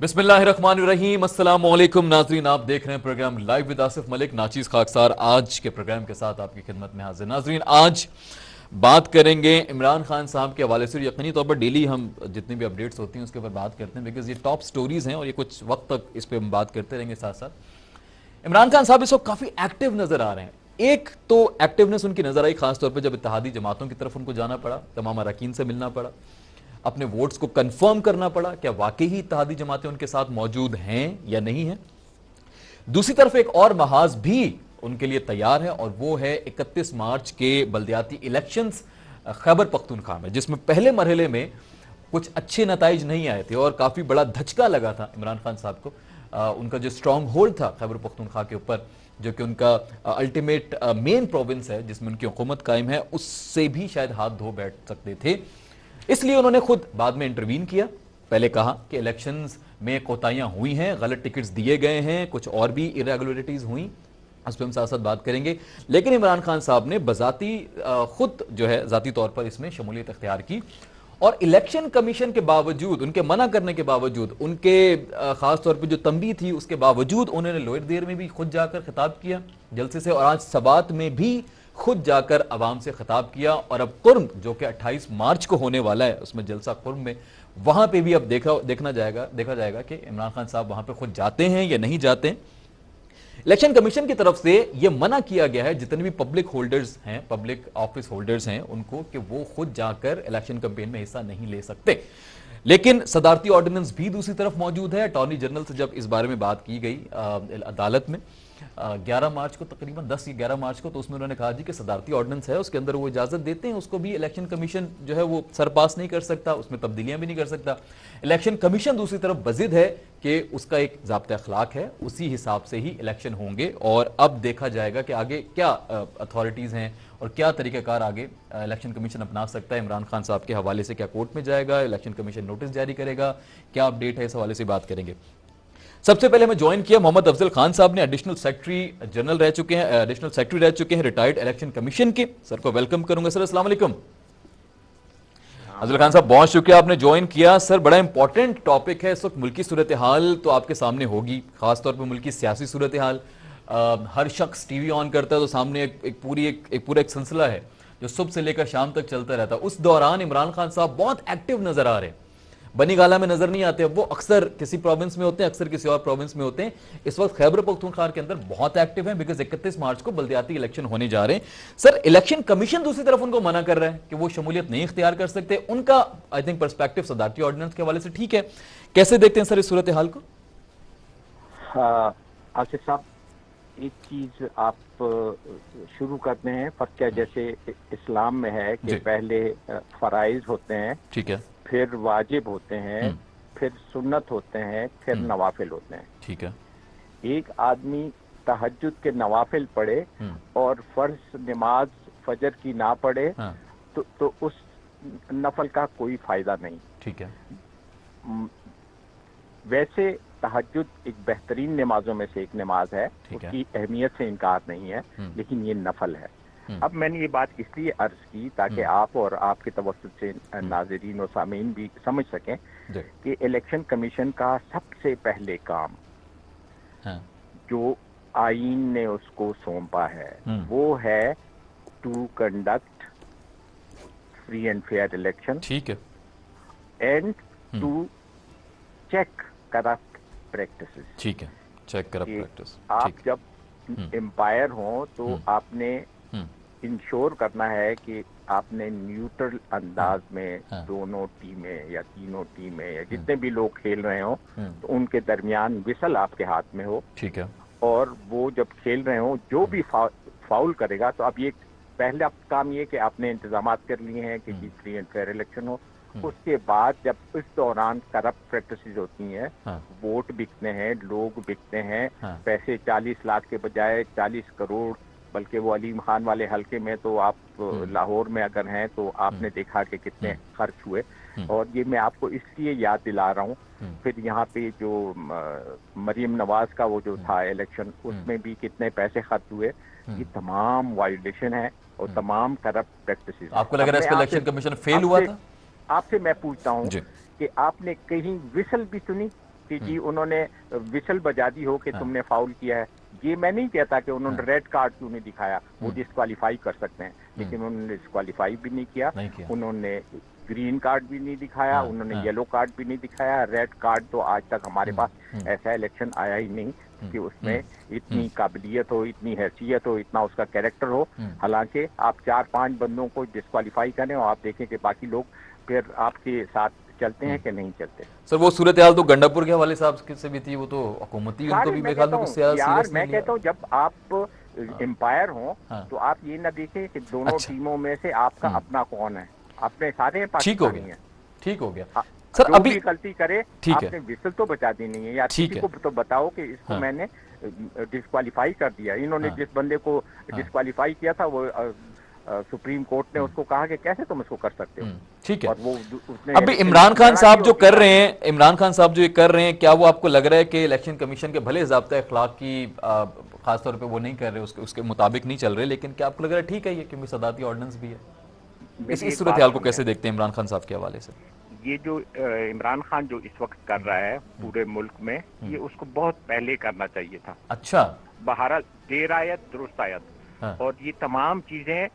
बिस्मिल्लाहिर्रहमानिर्रहीम, अस्सलाम वालेकुम नाजरीन। आप देख रहे हैं program live with Asif Malik. नाचीज खाकसार आज के प्रोग्राम के साथ आपकी खिदमत में हाजिर। नाजरीन, आज बात करेंगे इमरान खान साहब के हवाले से। यकीनी तौर पर डेली हम जितनी भी अपडेट्स होती हैं उसके ऊपर बात करते हैं, बिकॉज ये टॉप स्टोरीज हैं और ये कुछ वक्त तक इस पर हम बात करते रहेंगे। साथ साथ इमरान खान साहब इस वक्त काफी एक्टिव नजर आ रहे हैं। एक तो एक्टिवनेस उनकी नजर आई खासतौर पर जब इत्तेहादी जमातों की तरफ उनको जाना पड़ा, तमाम अरकान से मिलना पड़ा, अपने वोट्स को कंफर्म करना पड़ा क्या वाकई ही इत्तेहादी जमातें उनके साथ मौजूद हैं या नहीं है। दूसरी तरफ एक और महाज भी उनके लिए तैयार है और वो है 31 मार्च के बल्दियाती इलेक्शंस खैबर पख्तूनख्वा में, जिसमें पहले मरहले में कुछ अच्छे नताइज नहीं आए थे और काफी बड़ा धचका लगा था इमरान खान साहब को। उनका जो स्ट्रांग होल्ड था खैबर पख्तूनख्वा के ऊपर, जो कि उनका अल्टीमेट मेन प्रोविंस है जिसमें उनकी हुकूमत कायम है, उससे भी शायद हाथ धो बैठ सकते थे। इसलिए उन्होंने खुद बाद में इंटरवीन किया। पहले कहा कि इलेक्शंस में कोताहियां हुई हैं, गलत टिकट्स दिए गए हैं, कुछ और भी इरेगुलरिटीज हुई, उस पर हम साथ साथ बात करेंगे। लेकिन इमरान खान साहब ने बजाती खुद जो है जाती तौर पर इसमें शमूलियत अख्तियार की और इलेक्शन कमीशन के बावजूद, उनके मना करने के बावजूद, उनके खास तौर पर जो तंबीह थी उसके बावजूद उन्होंने लोअर देर में भी खुद जाकर खिताब किया जलसे से, और आज सबात में भी खुद जाकर अवाम से खिताब किया। और अब कुर्म जो कि 28 मार्च को होने वाला है उसमें जलसा कुर्म में, वहां पे भी अब देखा जाएगा कि इमरान खान साहब वहां पे खुद जाते हैं या नहीं जाते हैं। इलेक्शन कमीशन की तरफ से यह मना किया गया है जितने भी पब्लिक होल्डर्स हैं, पब्लिक ऑफिस होल्डर्स हैं, उनको कि वो खुद जाकर इलेक्शन कैंपेन में हिस्सा नहीं ले सकते। लेकिन सदारती ऑर्डिनेंस भी दूसरी तरफ मौजूद है। अटॉर्नी जनरल से जब इस बारे में बात की गई अदालत में 11 मार्च को, तकरीबन 10 या 11 मार्च को, तो उसमें उन्होंने कहा जी कि सदारती ऑर्डिनेंस है, उसके अंदर वो इजाजत देते हैं, उसको भी इलेक्शन कमीशन जो है वो सरपास नहीं कर सकता, उसमें तब्दीलियां भी नहीं कर सकता। इलेक्शन कमीशन दूसरी तरफ बजिद है कि उसका एक ज़ाब्ता अखलाक है, उसी हिसाब से ही इलेक्शन होंगे। और अब देखा जाएगा कि आगे क्या अथॉरिटीज़ हैं और क्या तरीक़ाकार आगे इलेक्शन कमीशन अपना सकता है। इमरान खान साहब के हवाले से क्या कोर्ट में जाएगा, इलेक्शन कमीशन नोटिस जारी करेगा, क्या अपडेट है, इस हवाले से बात करेंगे। सबसे पहले हमें ज्वाइन किया मोहम्मद अफजल खान साहब ने, एडिशनल सेक्रेटरी जनरल रह चुके हैं, एडिशनल सेक्रेटरी रह चुके हैं रिटायर्ड इलेक्शन कमीशन के। सर को वेलकम करूंगा। सर अस्सलाम वालेकुम। अफजल खान साहब बहुत शुक्रिया आपने ज्वाइन किया। सर बड़ा इंपॉर्टेंट टॉपिक है इस वक्त, मुल्की सूरत हाल तो आपके सामने होगी, खासतौर पर मुल्की सियासी सूरत हाल। हर शख्स टीवी ऑन करता है तो सामने एक पूरा एक सिलसिला है जो सुबह से लेकर शाम तक चलता रहता है। उस दौरान इमरान खान साहब बहुत एक्टिव नजर आ रहे हैं, बनी गाला में नजर नहीं आते। वो अक्सर किसी प्रोविंस में होते हैं, अक्सर किसी और प्रोविंस में होते हैं। इस वक्त खैबर पख्तूनख्वा के अंदर बहुत एक्टिव हैं बिकॉज 31 मार्च को बल्दियाती इलेक्शन होने जा रहे हैं। सर इलेक्शन कमीशन दूसरी तरफ उनको मना कर रहा है कि वो शमूलियत नहीं इख्तियार कर सकते। उनका आई थिंक पर्सपेक्टिव सदारती ऑर्डिनेंस के हवाले से ठीक है, कैसे देखते हैं सर इस सूरत हाल को? आसिफ साहब, एक चीज आप शुरू करते हैं फर्स्ट क्या, जैसे इस्लाम में है कि पहले फराइज होते हैं, ठीक है, फिर वाजिब होते हैं, फिर सुन्नत होते हैं, फिर नवाफिल होते हैं। ठीक है। एक आदमी तहज्जुद के नवाफिल पढ़े और फर्ज नमाज फजर की ना पढ़े तो उस नफल का कोई फायदा नहीं। ठीक है। वैसे तहज्जुद एक बेहतरीन नमाजों में से एक नमाज है, उसकी अहमियत से इनकार नहीं है, लेकिन ये नफल है। अब मैंने ये बात इसलिए अर्ज की ताकि आप और आपके तवज्जुह से नाज़रीन और सामीन भी समझ सकें कि इलेक्शन कमीशन का सबसे पहले काम जो आईन ने उसको सौंपा है वो है to conduct free and fair election, ठीक है, and to check corrupt practices. ठीक है, चेक करप्ट प्रैक्टिस। आप जब एम्पायर हो तो आपने इंश्योर करना है कि आपने न्यूट्रल अंदाज में दोनों टीमें या तीनों टीमें या जितने भी लोग खेल रहे हो तो उनके दरमियान विसल आपके हाथ में हो। ठीक है। और वो जब खेल रहे हो जो भी फाउल करेगा, तो अब ये पहला काम ये कि आपने इंतजाम कर लिए हैं कि फ्री एंड फेयर इलेक्शन हो। उसके बाद जब इस दौरान करप्ट प्रैक्टिसेस होती हैं, वोट बिकते हैं, लोग बिकते हैं, पैसे 40 लाख के बजाय 40 करोड़, बल्कि वो अलीम खान वाले हल्के में तो आप लाहौर में अगर हैं तो आपने देखा कि कितने खर्च हुए। और ये मैं आपको इसलिए याद दिला रहा हूँ, फिर यहाँ पे जो मरियम नवाज का वो जो था इलेक्शन, उसमें भी कितने पैसे खर्च हुए। ये तमाम वायलेशन है और तमाम करप्ट प्रैक्टिसेस। आपको लग रहा है इलेक्शन कमीशन फेल हुआ था? आपसे मैं पूछता हूँ कि आपने कहीं विसल भी सुनी कि जी उन्होंने विशल बजा दी हो कि तुमने फाउल किया है। ये मैं नहीं कहता कि उन्होंने रेड कार्ड क्यों नहीं दिखाया, वो डिस्क्वालीफाई कर सकते हैं, लेकिन उन्होंने डिस्क्वालीफाई भी नहीं किया, उन्होंने ग्रीन कार्ड भी नहीं दिखाया, उन्होंने येलो कार्ड भी नहीं दिखाया, रेड कार्ड तो आज तक हमारे पास ऐसा इलेक्शन आया ही नहीं कि उसमें इतनी काबिलियत हो, इतनी हैसियत हो, इतना उसका कैरेक्टर हो। हालांकि आप 4-5 बंदों को डिस्क्वालीफाई करें और आप देखें कि बाकी लोग फिर आपके साथ चलते हैं कि नहीं चलते। सर वो सूरत हाल तो गंडापुर के हवाले साहब से भी थी, वो तो हुकूमती उनको भी मेरे ख्याल में कुछ यार मैं कहता हूँ जब आप एम्पायर हो तो आप ये ना देखें कि दोनों टीमों में से आपका अपना कौन है, अपने सारे पाकिस्तानी हैं। ठीक हो गया सर, अभी भी गलती करे आपने विसल तो बचा दी नहीं है, या किसी को तो बताओ कि इसको मैंने डिस्क्वालीफाई कर दिया। इन्होंने जिस बंदे को डिस्क्वालीफाई किया था वो सुप्रीम कोर्ट ने उसको कहा कि कैसे तुम इसको कर सकते हो। ठीक है, और वो उसने अभी इमरान खान साहब जो कर रहे हैं, इमरान खान साहब जो ये कर रहे हैं, क्या वो आपको लग रहा है कि इलेक्शन कमीशन के भले ज़ाब्ता अखलाक की खासतौर पे वो नहीं कर रहे, उसके मुताबिक नहीं चल रहे, लेकिन क्या आपको लग रहा है ठीक है ये, क्योंकि सदाती ऑर्डिनेंस भी है? इस सूरत हाल को कैसे देखते हैं इमरान खान साहब के हवाले से? ये जो इमरान खान जो इस वक्त कर रहा है पूरे मुल्क में, ये उसको बहुत पहले करना चाहिए था। अच्छा, बहरहाल देर आयत दुरुस्त आयत, और ये तमाम चीजें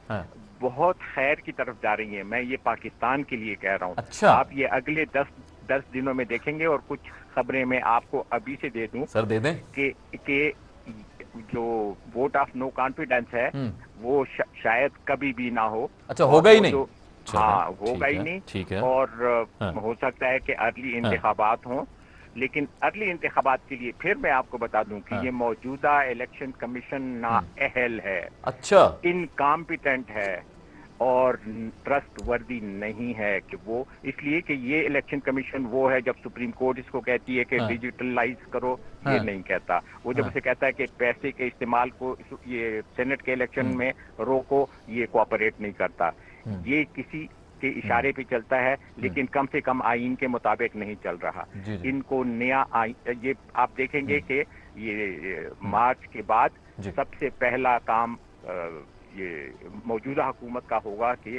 बहुत खैर की तरफ जा रही हैं। मैं ये पाकिस्तान के लिए कह रहा हूँ। अच्छा, आप ये अगले 10 दिनों में देखेंगे, और कुछ खबरें मैं आपको अभी से दे दूं। सर दे दें कि जो वोट ऑफ नो कॉन्फिडेंस है वो शायद कभी भी ना हो। अच्छा, होगा ही नहीं? हाँ, होगा ही नहीं। ठीक है। और हो सकता है कि अर्ली इंतखाबात हों, लेकिन अर्ली इंतखाबात के लिए फिर मैं आपको बता दूं कि ये मौजूदा इलेक्शन कमीशन नाअहल है। अच्छा, इनकॉम्पिटेंट है और ट्रस्ट वर्दी नहीं है कि वो, इसलिए कि ये इलेक्शन कमीशन वो है जब सुप्रीम कोर्ट इसको कहती है कि डिजिटलाइज करो, ये नहीं कहता। वो जब उसे कहता है कि पैसे के इस्तेमाल को ये सेनेट के इलेक्शन में रोको, ये कोऑपरेट नहीं करता। ये किसी के इशारे पे चलता है, लेकिन कम से कम आईन के मुताबिक नहीं चल रहा। इनको नया आईन, ये आप देखेंगे कि ये मार्च के बाद सबसे पहला काम ये मौजूदा हुकूमत का होगा कि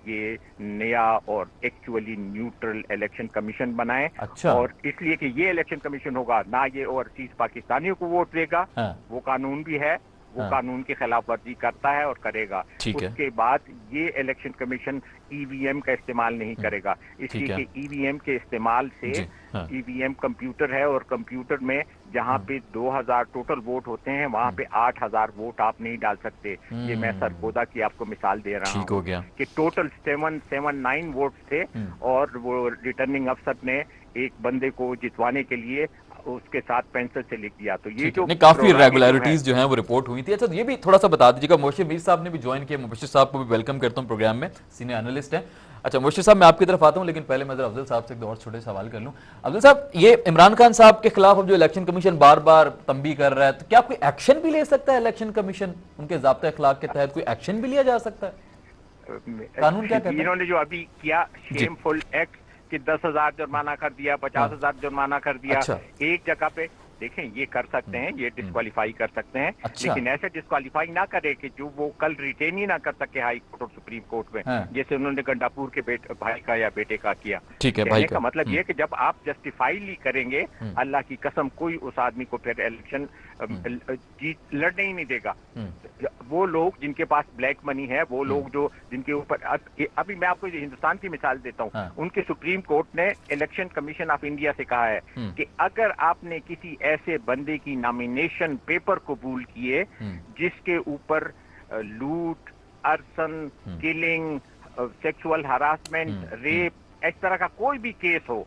ये नया और एक्चुअली न्यूट्रल इलेक्शन कमीशन बनाए। अच्छा। और इसलिए कि ये इलेक्शन कमीशन होगा ना ये ओवरसीज पाकिस्तानियों को वोट देगा, वो कानून भी है, वो कानून की खिलाफ वर्जी करता है और करेगा। उसके बाद ये इलेक्शन कमीशन ईवीएम का इस्तेमाल नहीं करेगा, इसलिए कि ईवीएम के इस्तेमाल से ईवीएम कंप्यूटर है, और कंप्यूटर में जहाँ पे 2000 टोटल वोट होते हैं वहाँ पे 8000 वोट आप नहीं डाल सकते। ये मैं सरगोदा की आपको मिसाल दे रहा हूँ कि टोटल 779 वोट थे, और वो रिटर्निंग अफसर ने एक बंदे को जितवाने के लिए उसके साथ पेंसिल से लिख दिया। तो ये जो काफी इरेगुलरिटीज जो हैं वो रिपोर्ट हुई थी। अच्छा, तो ये भी थोड़ा सा बता दीजिएगा, मुबशिर मीर साहब ने भी ज्वाइन किया, मुबशिर साहब को भी वेलकम करता हूँ प्रोग्राम में, सीनियर एनालिस्ट हैं। अच्छा मुबशिर साहब, मैं आपकी तरफ आता हूँ, लेकिन पहले मैं जरा अफजल साहब से एक और छोटे सवाल कर लूँ। अफजल साहब, ये इमरान खान साहब के खिलाफ अब जो इलेक्शन कमीशन बार बार तंबी कर रहा है, तो क्या कोई एक्शन भी ले सकता है इलेक्शन कमीशन? उनके ज़ाब्ता अखलाक के तहत कोई एक्शन भी लिया जा सकता है? कानून क्या कहता है? इन्होंने जो अभी किया शेमफुल एक्ट कि 10,000 जुर्माना कर दिया, 50,000 जुर्माना कर दिया। अच्छा। एक जगह पे देखें, ये कर सकते हैं, ये डिस्क्वालीफाई कर सकते हैं। अच्छा। लेकिन ऐसे डिस्क्वालीफाई ना करे कि जो वो कल रिटेन ही ना कर सके हाई कोर्ट और सुप्रीम कोर्ट में, जैसे उन्होंने गंडापुर के भाई का या बेटे का किया। ठीक है, भाई का मतलब ये कि जब आप जस्टिफाइली करेंगे, अल्लाह की कसम कोई उस आदमी को फिर इलेक्शन लड़ने ही नहीं देगा। वो लोग जिनके पास ब्लैक मनी है, वो लोग जो जिनके ऊपर, अभी मैं आपको हिंदुस्तान की मिसाल देता हूँ। उनके सुप्रीम कोर्ट ने इलेक्शन कमीशन ऑफ इंडिया से कहा है कि अगर आपने किसी ऐसे बंदे की नॉमिनेशन पेपर कबूल किए जिसके ऊपर लूट, अर्सन, किलिंग, सेक्सुअल हरासमेंट, रेप, इस तरह का कोई भी केस हो,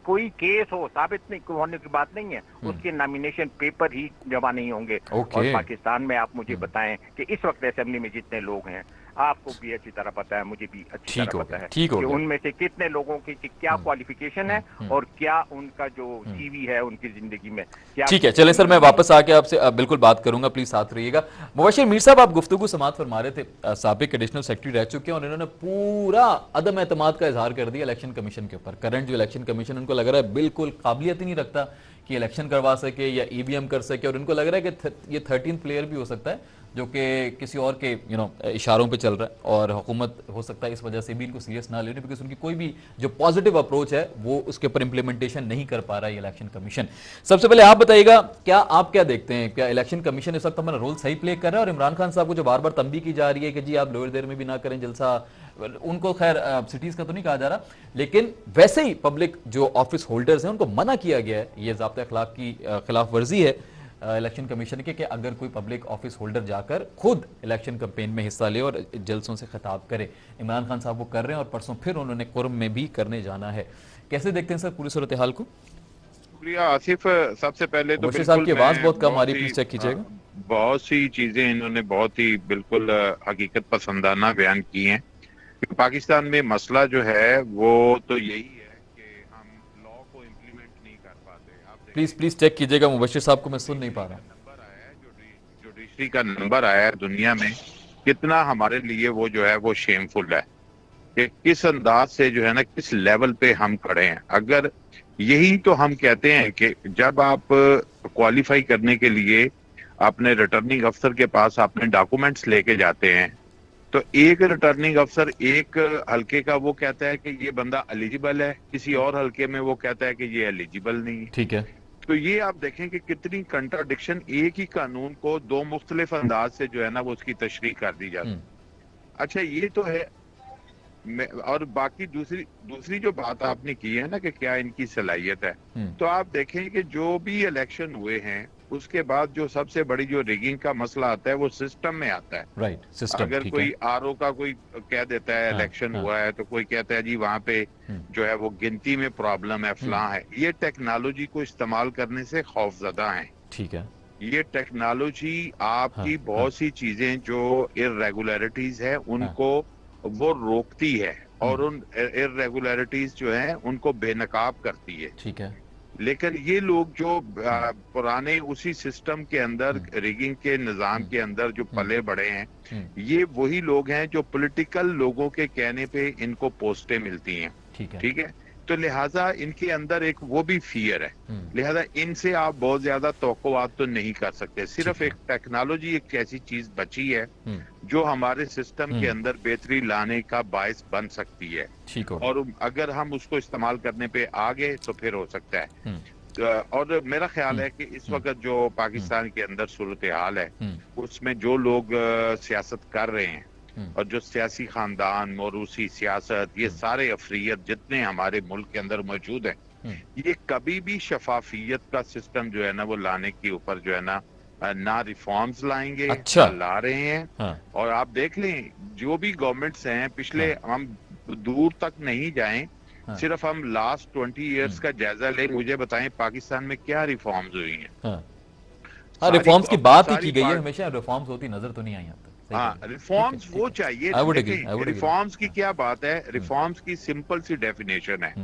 कोई केस हो, साबित नहीं होने की बात नहीं है, उसके नॉमिनेशन पेपर ही जमा नहीं होंगे। और पाकिस्तान में आप मुझे बताएं कि इस वक्त असेंबली में जितने लोग हैं, आपको भी अच्छी तरह पता है, मुझे भी अच्छी तरह पता है कि उनमें से कितने लोगों की क्या क्वालिफिकेशन है और क्या उनका जो सीवी है उनकी जिंदगी में। ठीक है, चलें सर, मैं वापस आके आपसे बिल्कुल बात करूंगा, प्लीज साथ रहिएगा। मुबशिर मीर साहब, आप गुफ्तगू समाअत फरमा रहे थे, साबिक एडिशनल सेक्रेटरी रह चुके हैं और इन्होंने पूरा अदम एतमाद का इजहार कर दिया इलेक्शन कमीशन के ऊपर। करंट जो इलेक्शन कमीशन, उनको लग रहा है बिल्कुल काबिलियत ही नहीं रखता कि इलेक्शन करवा सके या ईवीएम कर सके, और इनको लग रहा है कि ये 13 प्लेयर भी हो सकता है जो कि किसी और के इशारों पे चल रहा है, और हुकूमत हो सकता है इस वजह से भी इनको सीरियस ना लेने, बिकॉज उनकी कोई भी जो पॉजिटिव अप्रोच है वो उसके ऊपर इंप्लीमेंटेशन नहीं कर पा रहा है इलेक्शन कमीशन। सबसे पहले आप बताइएगा, आप क्या देखते हैं, क्या इलेक्शन कमीशन इस वक्त हमारा रोल सही प्ले कर रहा है? और इमरान खान साहब को जो बार बार तंबी की जा रही है कि जी आप लोअर देर में भी ना करें जलसा, उनको खैर सिटीज का तो नहीं कहा जा रहा, लेकिन वैसे ही पब्लिक जो ऑफिस होल्डर्स हैं उनको मना किया गया है, ये ज़ाब्ता अखलाक की खिलाफ वर्जी है इलेक्शन कमीशन के, कि अगर कोई पब्लिक ऑफिस होल्डर जाकर खुद इलेक्शन कैंपेन में हिस्सा ले और जलसों से खिताब करे। इमरान खान साहब वो कर रहे हैं और परसों फिर उन्होंने कुर्म में भी करने जाना है। कैसे देखते हैं सर पूरी सूरत हाल को? शुक्रिया आसिफ। सबसे पहले तो मुबशिर साहब की आवाज बहुत कम आ बहुत रही, ही प्लीज चेक कीजिएगा। बहुत सी चीजें इन्होंने बहुत ही बिल्कुल हकीकत पसंदाना बयान की हैं कि पाकिस्तान में मसला जो है वो तो यही है कि हम लॉ को इम्प्लीमेंट नहीं कर पाते। आप प्लीज चेक कीजिएगा, मुबशिर साहब को मैं सुन नहीं पा रहा। नंबर आया है, जुडिशरी का नंबर आया है दुनिया में, कितना हमारे लिए वो जो है वो शेमफुल है कि किस अंदाज से जो है ना, किस लेवल पे हम खड़े हैं। अगर यही तो हम कहते हैं कि जब आप क्वालिफाई करने के लिए अपने रिटर्निंग अफसर के पास अपने डॉक्यूमेंट्स लेके जाते हैं, तो एक रिटर्निंग अफसर एक हलके का वो कहता है कि ये बंदा एलिजिबल है, किसी और हलके में वो कहता है कि ये एलिजिबल नहीं है। ठीक है, तो ये आप देखें कि कितनी कंट्राडिक्शन, एक ही कानून को दो मुख्तलिफ अंदाज से जो है ना वो उसकी तशरीह कर दी जाती है। अच्छा, ये तो है। और बाकी दूसरी जो बात आपने की है ना कि क्या इनकी सलाहियत है, तो आप देखें कि जो भी इलेक्शन हुए हैं उसके बाद जो सबसे बड़ी जो रिगिंग का मसला आता है वो सिस्टम में आता है। Right, system. अगर कोई आरओ का कोई कह देता है इलेक्शन हुआ है, तो कोई कहता है जी वहां पे जो है वो गिनती में प्रॉब्लम है, फलां है। ये टेक्नोलॉजी को इस्तेमाल करने से खौफजदा है। ठीक है, ये टेक्नोलॉजी आपकी बहुत सी चीजें जो इरेगुलरिटीज है उनको वो रोकती है और उन इरेगुलरिटीज जो है उनको बेनकाब करती है। ठीक है, लेकिन ये लोग जो पुराने उसी सिस्टम के अंदर, रिगिंग के निजाम के अंदर जो पले बड़े हैं, ये वही लोग हैं जो पॉलिटिकल लोगों के कहने पे इनको पोस्टें मिलती हैं। ठीक है, तो लिहाजा इनके अंदर एक वो भी फियर है, लिहाजा इनसे आप बहुत ज्यादा तवक्कुआत तो नहीं कर सकते। सिर्फ एक टेक्नोलॉजी एक ऐसी चीज बची है जो हमारे सिस्टम के अंदर बेहतरी लाने का बायस बन सकती है, और अगर हम उसको इस्तेमाल करने पे आ गए तो फिर हो सकता है। और मेरा ख्याल है कि इस वक्त जो पाकिस्तान के अंदर सूरत हाल है उसमें जो लोग सियासत कर रहे हैं और जो सियासी खानदान, मौरूसी सियासत, ये सारे अफरियत जितने हमारे मुल्क के अंदर मौजूद है, ये कभी भी शफाफियत का सिस्टम जो है ना वो लाने के ऊपर जो है ना रिफॉर्म्स लाएंगे। अच्छा, ला रहे हैं। और आप देख लें जो भी गवर्नमेंट्स हैं पिछले, हम दूर तक नहीं जाएं, सिर्फ हम लास्ट 20 इयर्स का जायजा लें, मुझे बताएं पाकिस्तान में क्या रिफॉर्म्स हुई हैं। रिफॉर्म्स की बात ही की गई है, हमेशा रिफॉर्म्स होती नजर तो नहीं आई यहाँ तक। हाँ, रिफॉर्म्स वो चाहिए। रिफॉर्म्स की क्या बात है, रिफॉर्म्स की सिंपल सी डेफिनेशन है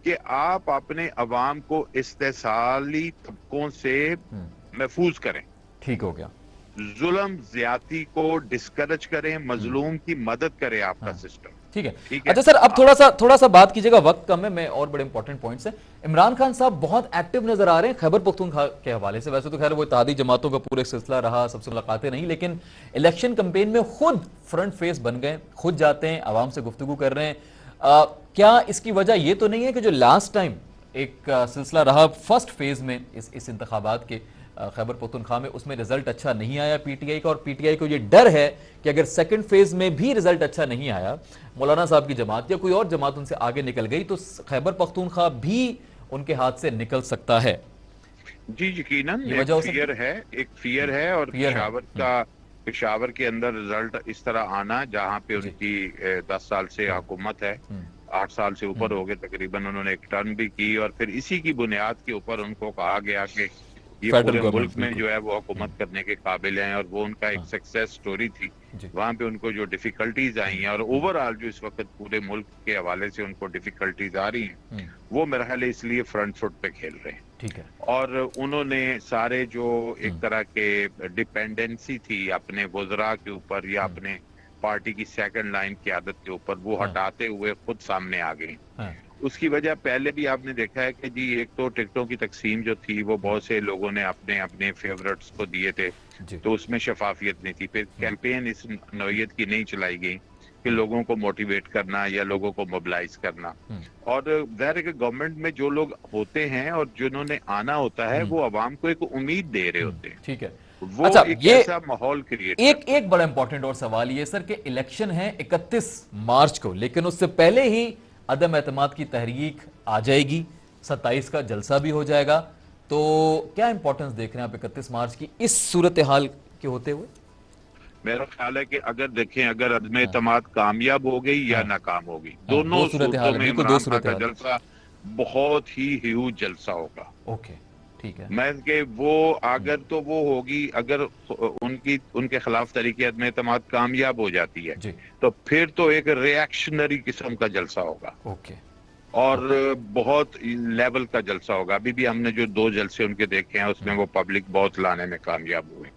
कि आप अपने अवाम को इस्तेसाली तबकों से महफूज करें। ठीक हो गया। जुल्म ज्यादती को डिस्करेज करें, मजलूम की मदद करे आपका सिस्टम। ठीक है। अच्छा सर, अब थोड़ा सा बात कीजिएगा, वक्त कम है, मैं और बड़े इंपॉर्टेंट पॉइंट्स हैं। इमरान खान साहब बहुत एक्टिव नजर आ रहे हैं खैबर पख्तूनख्वा के हवाले से। वैसे तो खैर वो इत्तेहादी जमातों का पूरा सिलसिला रहा, सबसे मुलाकातें नहीं, लेकिन इलेक्शन कैंपेन में खुद फ्रंट फेस बन गए, खुद जाते हैं, आवाम से गुफ्तगू कर रहे हैं। क्या इसकी वजह ये तो नहीं है कि जो लास्ट टाइम एक सिलसिला रहा फर्स्ट फेज में इस इंतखाबात के खैबर पख्तूनख्वा में, उसमें रिजल्ट अच्छा नहीं आया पीटीआई का, और पीटीआई को ये डर है कि अगर सेकंड फेज में भी रिजल्ट अच्छा नहीं आया, मौलाना साहब की जमात या कोई और जमात उनसे आगे निकल गई, तो खैबर पख्तूनख्वा भी उनके हाथ से निकल सकता है? जी यकीनन एक फियर है। और पेशावर के अंदर रिजल्ट इस तरह आना जहां पे उनकी 10 साल से हुकूमत है, 8 साल से ऊपर हो गए तकरीबन, उन्होंने एक टर्न भी की, और फिर इसी की बुनियाद के ऊपर उनको कहा गया कि ये पूरे मुल्क में जो है वो हुकूमत करने के काबिल हैं, और वो उनका एक सक्सेस स्टोरी थी। वहां पे उनको जो डिफिकल्टीज आई हैं, और ओवरऑल जो इस वक्त पूरे मुल्क के हवाले से उनको डिफिकल्टीज आ रही हैं, वो मेरा ख्याल है इसलिए फ्रंट फुट पे खेल रहे हैं। ठीक है। और उन्होंने सारे जो एक तरह के डिपेंडेंसी थी अपने वज़रा के ऊपर या अपने पार्टी की सेकंड लाइन क़यादत के ऊपर, वो हटाते हुए खुद सामने आ गए। उसकी वजह पहले भी आपने देखा है कि जी एक तो टिकटों की तकसीम जो थी वो बहुत से लोगों ने अपने अपने फेवरेट्स को दिए थे, जी। तो उसमें शफाफियत नहीं थी। फिर कैंपेन इस नौयत की नहीं चलाई गई कि लोगों को मोटिवेट करना या लोगों को मोबिलाइज करना। और ज़ाहिर है कि गवर्नमेंट में जो लोग होते हैं और जिन्होंने आना होता है वो अवाम को एक उम्मीद दे रहे होते हैं, ठीक है। वो अच्छा, एक ये ऐसा माहौल क्रिएट एक करते हैं। एक बड़ा इंपॉर्टेंट और सवाल ये सर कि इलेक्शन है 31 मार्च को, लेकिन उससे पहले ही अदम एतमाद की तहरीक आ जाएगी, 27 का जलसा भी हो जाएगा। तो क्या इंपॉर्टेंस देख रहे हैं आप 31 मार्च की इस सूरत हाल के होते हुए? मेरा ख्याल है कि अगर देखें, अगर अदम हाँ, एतमाद कामयाब हो गई या हाँ, नाकाम हो गई, हाँ, दो दोनों सूरत सूरतों हाल है, में बिल्कुल दो इमरान खान सूरत का हाल। जलसा बहुत ही ह्यूज जलसा होगा। ओके, ठीक है। मैं कि वो अगर तो वो होगी, अगर उनकी उनके खिलाफ तरीके अदम एतमाद कामयाब हो जाती है जी। तो फिर तो एक रिएक्शनरी किस्म का जलसा होगा ओके। और बहुत लेवल का जलसा होगा। अभी भी हमने जो 2 जलसे उनके देखे हैं उसमें वो पब्लिक बहुत लाने में कामयाब हुए।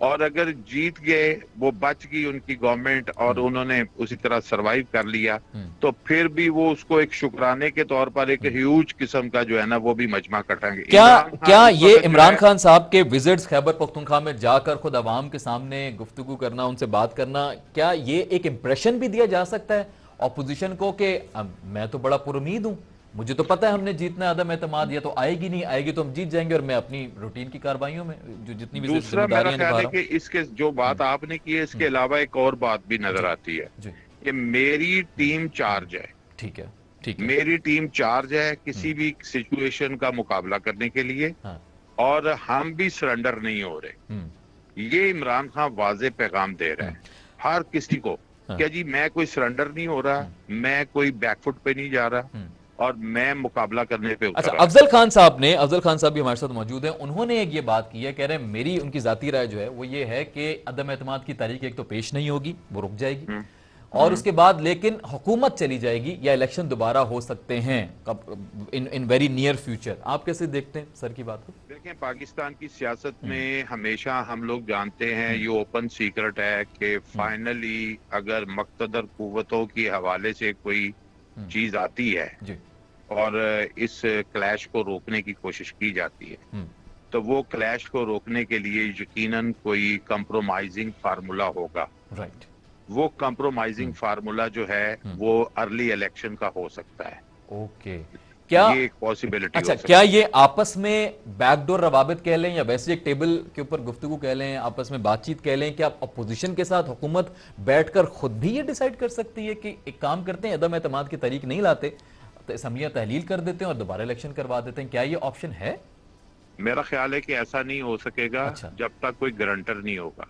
और अगर जीत गए, वो बच गई उनकी गवर्नमेंट और उन्होंने उसी तरह सरवाइव कर लिया, तो फिर भी वो उसको एक शुक्राने के तौर पर एक ह्यूज किस्म का जो है ना वो भी मजमा कटाएंगे। क्या इमरान खान क्या इस ये वक्त जो इमरान है, खान साहब के विजिट्स खैबर पख्तूनख्वा में जाकर खुद अवाम के सामने गुफ्तगू करना, उनसे बात करना, क्या ये एक इंप्रेशन भी दिया जा सकता है ऑपोजिशन को कि मैं तो बड़ा पुरुमीद हूं, मुझे तो पता है हमने जीतना, अदम एतमाद या तो आएगी नहीं आएगी तो हम जीत जाएंगे और मैं अपनी रूटीन की कार्रवाइयों में जो जितनी भी दूसरा मेरा जिम्मेदारियां ख्याल निभा है रहा कि इसके जो बात आपने की है इसके अलावा एक और बात भी हूं। नजर जी। आती है जी। कि मेरी टीम चार्ज है। ठीक है। ठीक है। मेरी टीम चार्ज है किसी भी सिचुएशन का मुकाबला करने के लिए हाँ। और हम भी सरेंडर नहीं हो रहे। ये इमरान खान वाजे पैगाम दे रहा है हर किसी को, क्या जी मैं कोई सरेंडर नहीं हो रहा, मैं कोई बैकफुट पे नहीं जा रहा और मैं मुकाबला करने पे अच्छा, उतर आया। अफजल खान साहब भी हमारे साथ मौजूद हैं, उन्होंने एक ये बात की है, कह रहे हैं मेरी उनकी जाती राय जो है वो ये है कि अदम एतमाद की तारीख एक तो पेश नहीं होगी, वो रुक जाएगी, हम्म, और हम्म। उसके बाद लेकिन हुकूमत चली जाएगी या इलेक्शन दोबारा हो सकते हैं कब, इन वेरी नियर फ्यूचर। आप कैसे देखते हैं सर की बात को? देखें, पाकिस्तान की सियासत में हमेशा हम लोग जानते हैं, ये ओपन सीक्रेट है कि फाइनली अगर मक्तदर कुव्वतों के हवाले से कोई चीज आती है जी। और इस क्लैश को रोकने की कोशिश की जाती है तो वो क्लैश को रोकने के लिए यकीनन कोई कंप्रोमाइजिंग फार्मूला होगा। राइट। वो कंप्रोमाइजिंग फार्मूला जो है वो अर्ली इलेक्शन का हो सकता है। ओके। क्या ये एक पॉसिबिलिटी अच्छा, हो सकती क्या है। ये आपस में बैकडोर रवाबित कह लें या वैसे एक टेबल के ऊपर गुफ्तगू कह लें, आपस में बातचीत कह लें, कि आप अपोजिशन के साथ हुकूमत बैठकर खुद भी ये डिसाइड कर सकती है कि एक काम करते हैं, अदम एतमाद की तारीख नहीं लाते तो असम्बलियां तहलील कर देते हैं और दोबारा इलेक्शन करवा देते हैं? क्या ये ऑप्शन है? मेरा ख्याल है कि ऐसा नहीं हो सकेगा अच्छा। जब तक कोई गारंटर नहीं होगा।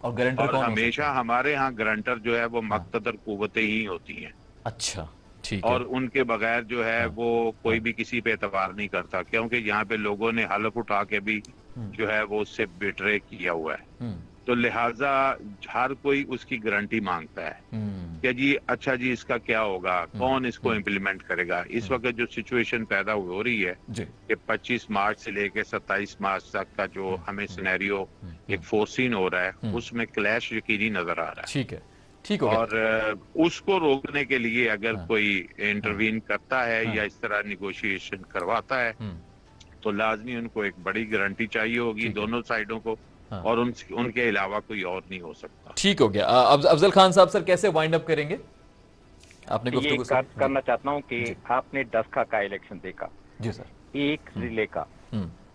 और गारंटर और कौन हो सकता हमेशा है? हमारे यहाँ गारंटर जो है वो मक्तदर कुव्वतें ही होती हैं अच्छा, ठीक है। और उनके बगैर जो है वो कोई हाँ। भी किसी पे एतबार नहीं करता, क्योंकि यहाँ पे लोगों ने हलफ उठा के भी जो है वो उससे बिट्रे किया हुआ है। तो लिहाजा हर कोई उसकी गारंटी मांगता है कि जी अच्छा जी इसका क्या होगा, कौन इसको इम्प्लीमेंट करेगा। इस वक्त जो सिचुएशन पैदा हो रही है जी। कि 25 मार्च से लेकर 27 मार्च तक का जो हमें सिनेरियो एक फोर्सीन हो रहा है उसमें क्लैश यकीनी नजर आ रहा है। ठीक है, ठीक हो गया। और उसको रोकने के लिए अगर कोई इंटरवीन करता है या इस तरह निगोशिएशन करवाता है तो लाजमी उनको एक बड़ी गारंटी चाहिए होगी दोनों साइडों को, और उनके अलावा कोई और नहीं हो सकता। ठीक हो गया। अफजल खान साहब सर कैसे वाइंड अप करेंगे? आपने ये गुफ्तगू एक करना चाहता हूँ कि आपने डस्का का इलेक्शन देखा, जी सर, एक जिले का,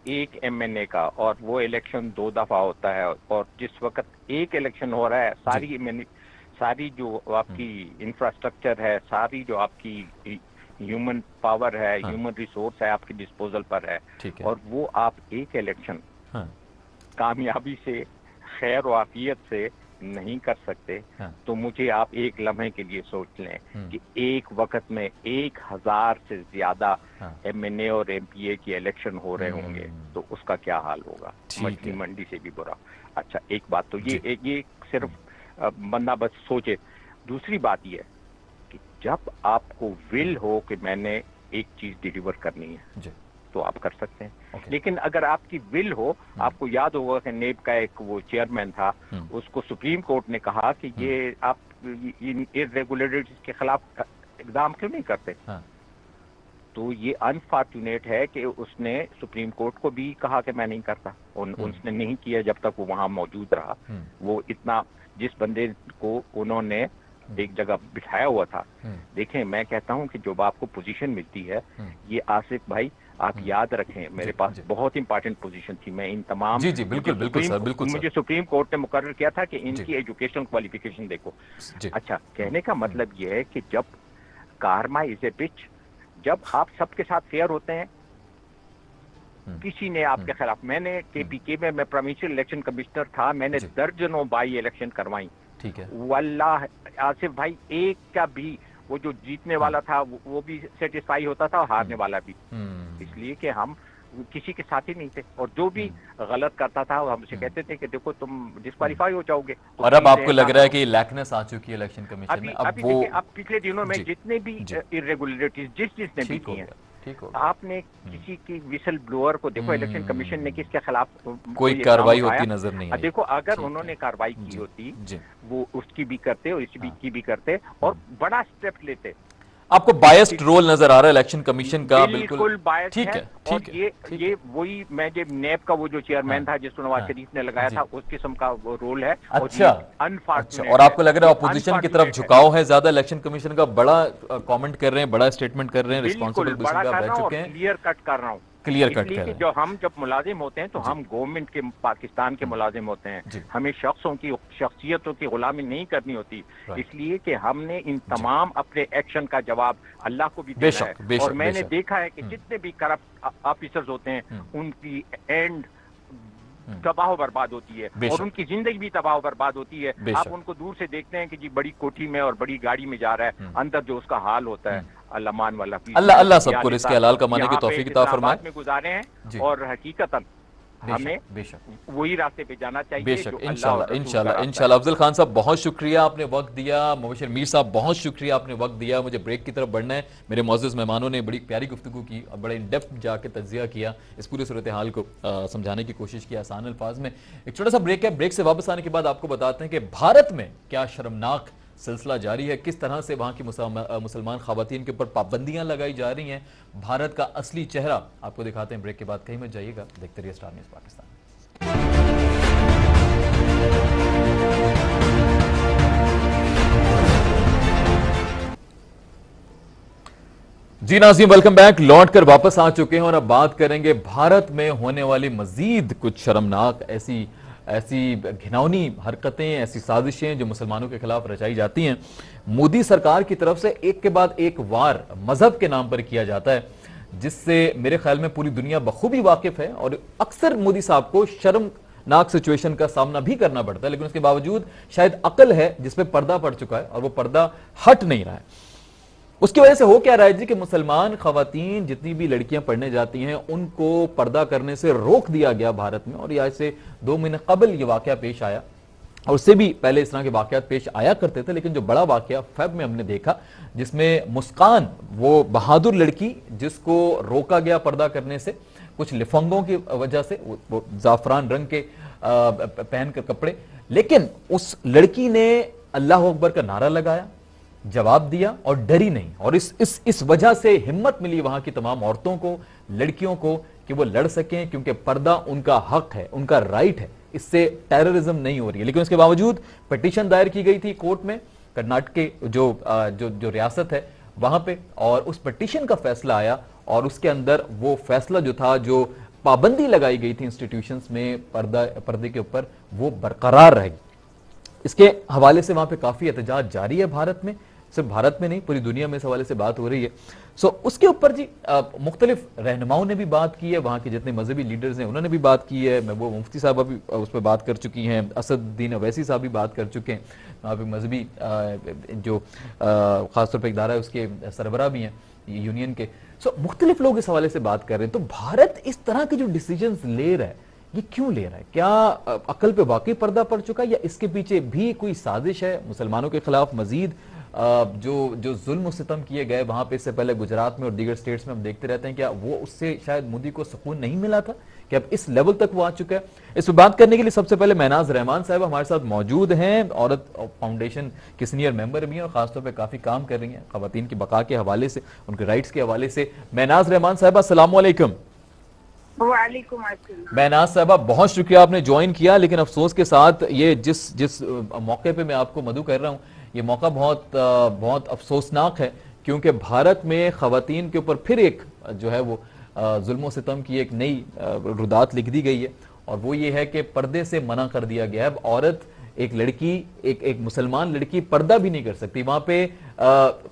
एक एमएनए का, और वो इलेक्शन 2 दफा होता है। और जिस वक्त एक इलेक्शन हो रहा है सारी जो आपकी इंफ्रास्ट्रक्चर है, सारी जो आपकी ह्यूमन पावर है, ह्यूमन रिसोर्स है आपकी डिस्पोजल पर है, और वो आप एक इलेक्शन कामयाबी से, खैर वाफियत से नहीं कर सकते। तो मुझे आप एक लम्हे के लिए सोच लें कि एक वक्त में 1000 से ज्यादा एमएनए और एमपीए की इलेक्शन हो रहे होंगे तो उसका क्या हाल होगा, मछली मंडी से भी बुरा। अच्छा, एक बात तो ये सिर्फ बंदा बस सोचे। दूसरी बात ये कि जब आपको विल हो कि मैंने एक चीज डिलीवर करनी है तो आप कर सकते हैं। लेकिन अगर आपकी विल हो, आपको याद होगा कि नेब का एक वो चेयरमैन था, उसको सुप्रीम कोर्ट ने कहा कि ये आप इरेगुलरिटीज के खिलाफ इकदाम क्यों नहीं करते? तो ये अनफॉर्चुनेट है कि उसने सुप्रीम कोर्ट को भी कहा कि मैं नहीं करता, उसने नहीं किया जब तक वो वहां मौजूद रहा। वो इतना, जिस बंदे को उन्होंने एक जगह बिठाया हुआ था, देखें मैं कहता हूं कि जब आपको पोजीशन मिलती है, ये आसिफ भाई आप याद रखें, मेरे पास बहुत इंपॉर्टेंट पोजीशन थी, मैं इन तमाम जी बिल्कुल बिल्कुल सर, बिल्कुल मुझे सुप्रीम कोर्ट ने मुकर्रर किया था कि इनकी एजुकेशनल क्वालिफिकेशन देखो। अच्छा, कहने का मतलब ये है कि जब कारमा इज ए पिच, जब आप सबके साथ फेयर होते हैं, किसी ने आपके खिलाफ, मैंने केपीके में मैं प्रोविंशियल इलेक्शन कमिश्नर था, मैंने दर्जनों बाई इलेक्शन करवाई, ठीक है, वल्लाह आसिफ भाई एक का भी वो जो जीतने वाला था वो भी सेटिस्फाई होता था और हारने वाला भी, इसलिए कि हम किसी के साथ ही नहीं थे, और जो भी गलत करता था वो हमसे कहते थे कि देखो तुम डिस्क्वालीफाई हो जाओगे। और अब आपको लग रहा है कि लैकनेस आ चुकी है इलेक्शन कमीशन में, अब वो अब पिछले दिनों में जितने भी इरेगुलरिटीज जिसने भी की हैं, आपने किसी की विसल ब्लोअर को देखो, इलेक्शन कमीशन ने किसके खिलाफ कोई कार्रवाई होती नजर नहीं आई। देखो अगर उन्होंने कार्रवाई की होती वो उसकी भी करते और इसकी भी करते और बड़ा स्टेप लेते। आपको बायस्ड रोल नजर आ रहा है इलेक्शन कमीशन का? बिल्कुल बायस्ड ठीक है, ठीक और ये वही मैं जब नेब का वो जो चेयरमैन था जिसको नवाज शरीफ ने लगाया था, उस किस्म का वो रोल है। अच्छा, और आपको लग रहा है अपोजिशन की तरफ झुकाव है ज्यादा इलेक्शन कमीशन का? बड़ा कमेंट कर रहे हैं, बड़ा स्टेटमेंट कर रहे हैं, रिस्पांसिबल पोजीशन पे आप रह चुके हैं, क्लियर कट कर रहा हूँ, क्लियर कट कर रहे हैं। जो हम जब मुलाजिम होते हैं तो हम गवर्नमेंट के, पाकिस्तान के मुलाजिम होते हैं, हमें शख्सियतों की गुलामी नहीं करनी होती, इसलिए कि हमने इन तमाम अपने एक्शन का जवाब अल्लाह को भी देना है। और मैंने देखा है कि जितने भी करप्ट ऑफिसर्स होते हैं उनकी एंड तबाह बर्बाद होती है और उनकी जिंदगी भी तबाह बर्बाद होती है। आप उनको दूर से देखते हैं कि जी बड़ी कोठी में और बड़ी गाड़ी में जा रहा है, अंदर जो उसका हाल होता है, अल्लाह मान वाला, अल्लाह सबको रिज़्क़ हलाल कमाने की तौफीक अता फरमाए में गुजारे हैं, और हकीकतन हमें वही रास्ते पे जाना चाहिए। बेशक, इंशाल्लाह। अफजल खान साहब बहुत शुक्रिया, आपने वक्त दिया। मुबशिर मीर साहब बहुत शुक्रिया, आपने वक्त दिया। मुझे ब्रेक की तरफ बढ़ना है। मेरे मौजूद मेहमानों ने बड़ी प्यारी गुफ्तगू की और बड़े इन डेप्थ जाके तज्जिया किया, इस पूरे सूरत हाल को समझाने की कोशिश की आसान अल्फाज में। एक छोटा सा ब्रेक है, ब्रेक से वापस आने के बाद आपको बताते हैं कि भारत में क्या शर्मनाक सिलसिला जारी है, किस तरह से वहाँ की मुसलमान ख़वातीन के ऊपर पाबंदियाँ लगाई जा रही हैं। भारत का असली चेहरा आपको दिखाते हैं ब्रेक के बाद। कहीं मत जाइएगा, देखते रहिए स्टार न्यूज़ पाकिस्तान। जी नाज़रीन, वेलकम बैक। लौट कर वापस आ चुके हैं और अब बात करेंगे भारत में होने वाली मजीद कुछ शर्मनाक ऐसी घिनौनी हरकतें, ऐसी साजिशें जो मुसलमानों के खिलाफ रचाई जाती हैं। मोदी सरकार की तरफ से एक के बाद एक वार मजहब के नाम पर किया जाता है, जिससे मेरे ख्याल में पूरी दुनिया बखूबी वाकिफ है और अक्सर मोदी साहब को शर्मनाक सिचुएशन का सामना भी करना पड़ता है, लेकिन उसके बावजूद शायद अकल है जिसपे पर्दा पड़ चुका है और वो पर्दा हट नहीं रहा है। उसकी वजह से हो क्या रहा है जी कि मुसलमान खवातीन जितनी भी लड़कियां पढ़ने जाती हैं उनको पर्दा करने से रोक दिया गया भारत में। और आज से 2 महीने कबल ये वाकया पेश आया और उससे भी पहले इस तरह के वाकयात पेश आया करते थे, लेकिन जो बड़ा वाकया फेब में हमने देखा जिसमें मुस्कान, वो बहादुर लड़की जिसको रोका गया पर्दा करने से कुछ लिफंगों की वजह से, वो जाफरान रंग के पहनकर कपड़े, लेकिन उस लड़की ने अल्लाह अकबर का नारा लगाया, जवाब दिया और डरी नहीं। और इस वजह से हिम्मत मिली वहां की तमाम औरतों को, लड़कियों को, कि वो लड़ सकें, क्योंकि पर्दा उनका हक है, उनका राइट है, इससे टेररिज्म नहीं हो रही है। लेकिन उसके बावजूद पिटीशन दायर की गई थी कोर्ट में, कर्नाटक के जो रियासत है वहां पे, और उस पिटीशन का फैसला आया और उसके अंदर वो फैसला जो था, जो पाबंदी लगाई गई थी इंस्टीट्यूशंस में पर्दे के ऊपर, वो बरकरार रहेगी। इसके हवाले से वहां पे काफी एहतजाज जारी है भारत में, सिर्फ भारत में नहीं पूरी दुनिया में इस हवाले से बात हो रही है। उसके ऊपर जी मुख्तलिफ रहनुमाओं ने भी बात की है, वहाँ के जितने मजहबी लीडर्स हैं उन्होंने भी बात की है। महबूब मुफ्ती साहब भी उस पर बात कर चुकी हैं, असदुद्दीन अवैसी साहब भी बात कर चुके हैं, वहाँ पे मजहबी जो खासतौर पर इदारा है उसके सरबराह भी हैं यूनियन के। मुख्तलिफ लोग इस हवाले से बात कर रहे हैं। तो भारत इस तरह के जो डिसीजन ले रहा है, ये क्यों ले रहा है? क्या अकल पे वाकई पर्दा पड़ चुका है या इसके पीछे भी कोई साजिश है मुसलमानों के खिलाफ मजीद जो जो जुल्म सितम किए गए वहां पे, इससे पहले गुजरात में और दीगर स्टेट्स में हम देखते रहते हैं, क्या वो उससे शायद मोदी को सुकून नहीं मिला था कि अब इस लेवल तक वो आ चुका है? इस पर बात करने के लिए सबसे पहले महनाज रहमान साहब हमारे साथ मौजूद हैं, औरत फाउंडेशन की सीनियर मेंबर भी हैं और खासतौर पर काफी काम कर रही हैं खवातीन की बका के हवाले से, उनके राइट्स के हवाले से। महनाज रहमान साहब, अस्सलाम वालेकुम। वालेकुम अस्सलाम। महनाज साहबा, बहुत शुक्रिया आपने ज्वाइन किया, लेकिन अफसोस के साथ ये जिस मौके पे मैं आपको मदु कर रहा हूँ, ये मौका बहुत अफसोसनाक है, क्योंकि भारत में खवातीन के ऊपर फिर एक जो है वो जुल्म सितम की एक नई रुदात लिख दी गई है, और वो ये है कि पर्दे से मना कर दिया गया है। अब औरत, एक लड़की, एक मुसलमान लड़की पर्दा भी नहीं कर सकती। वहां पे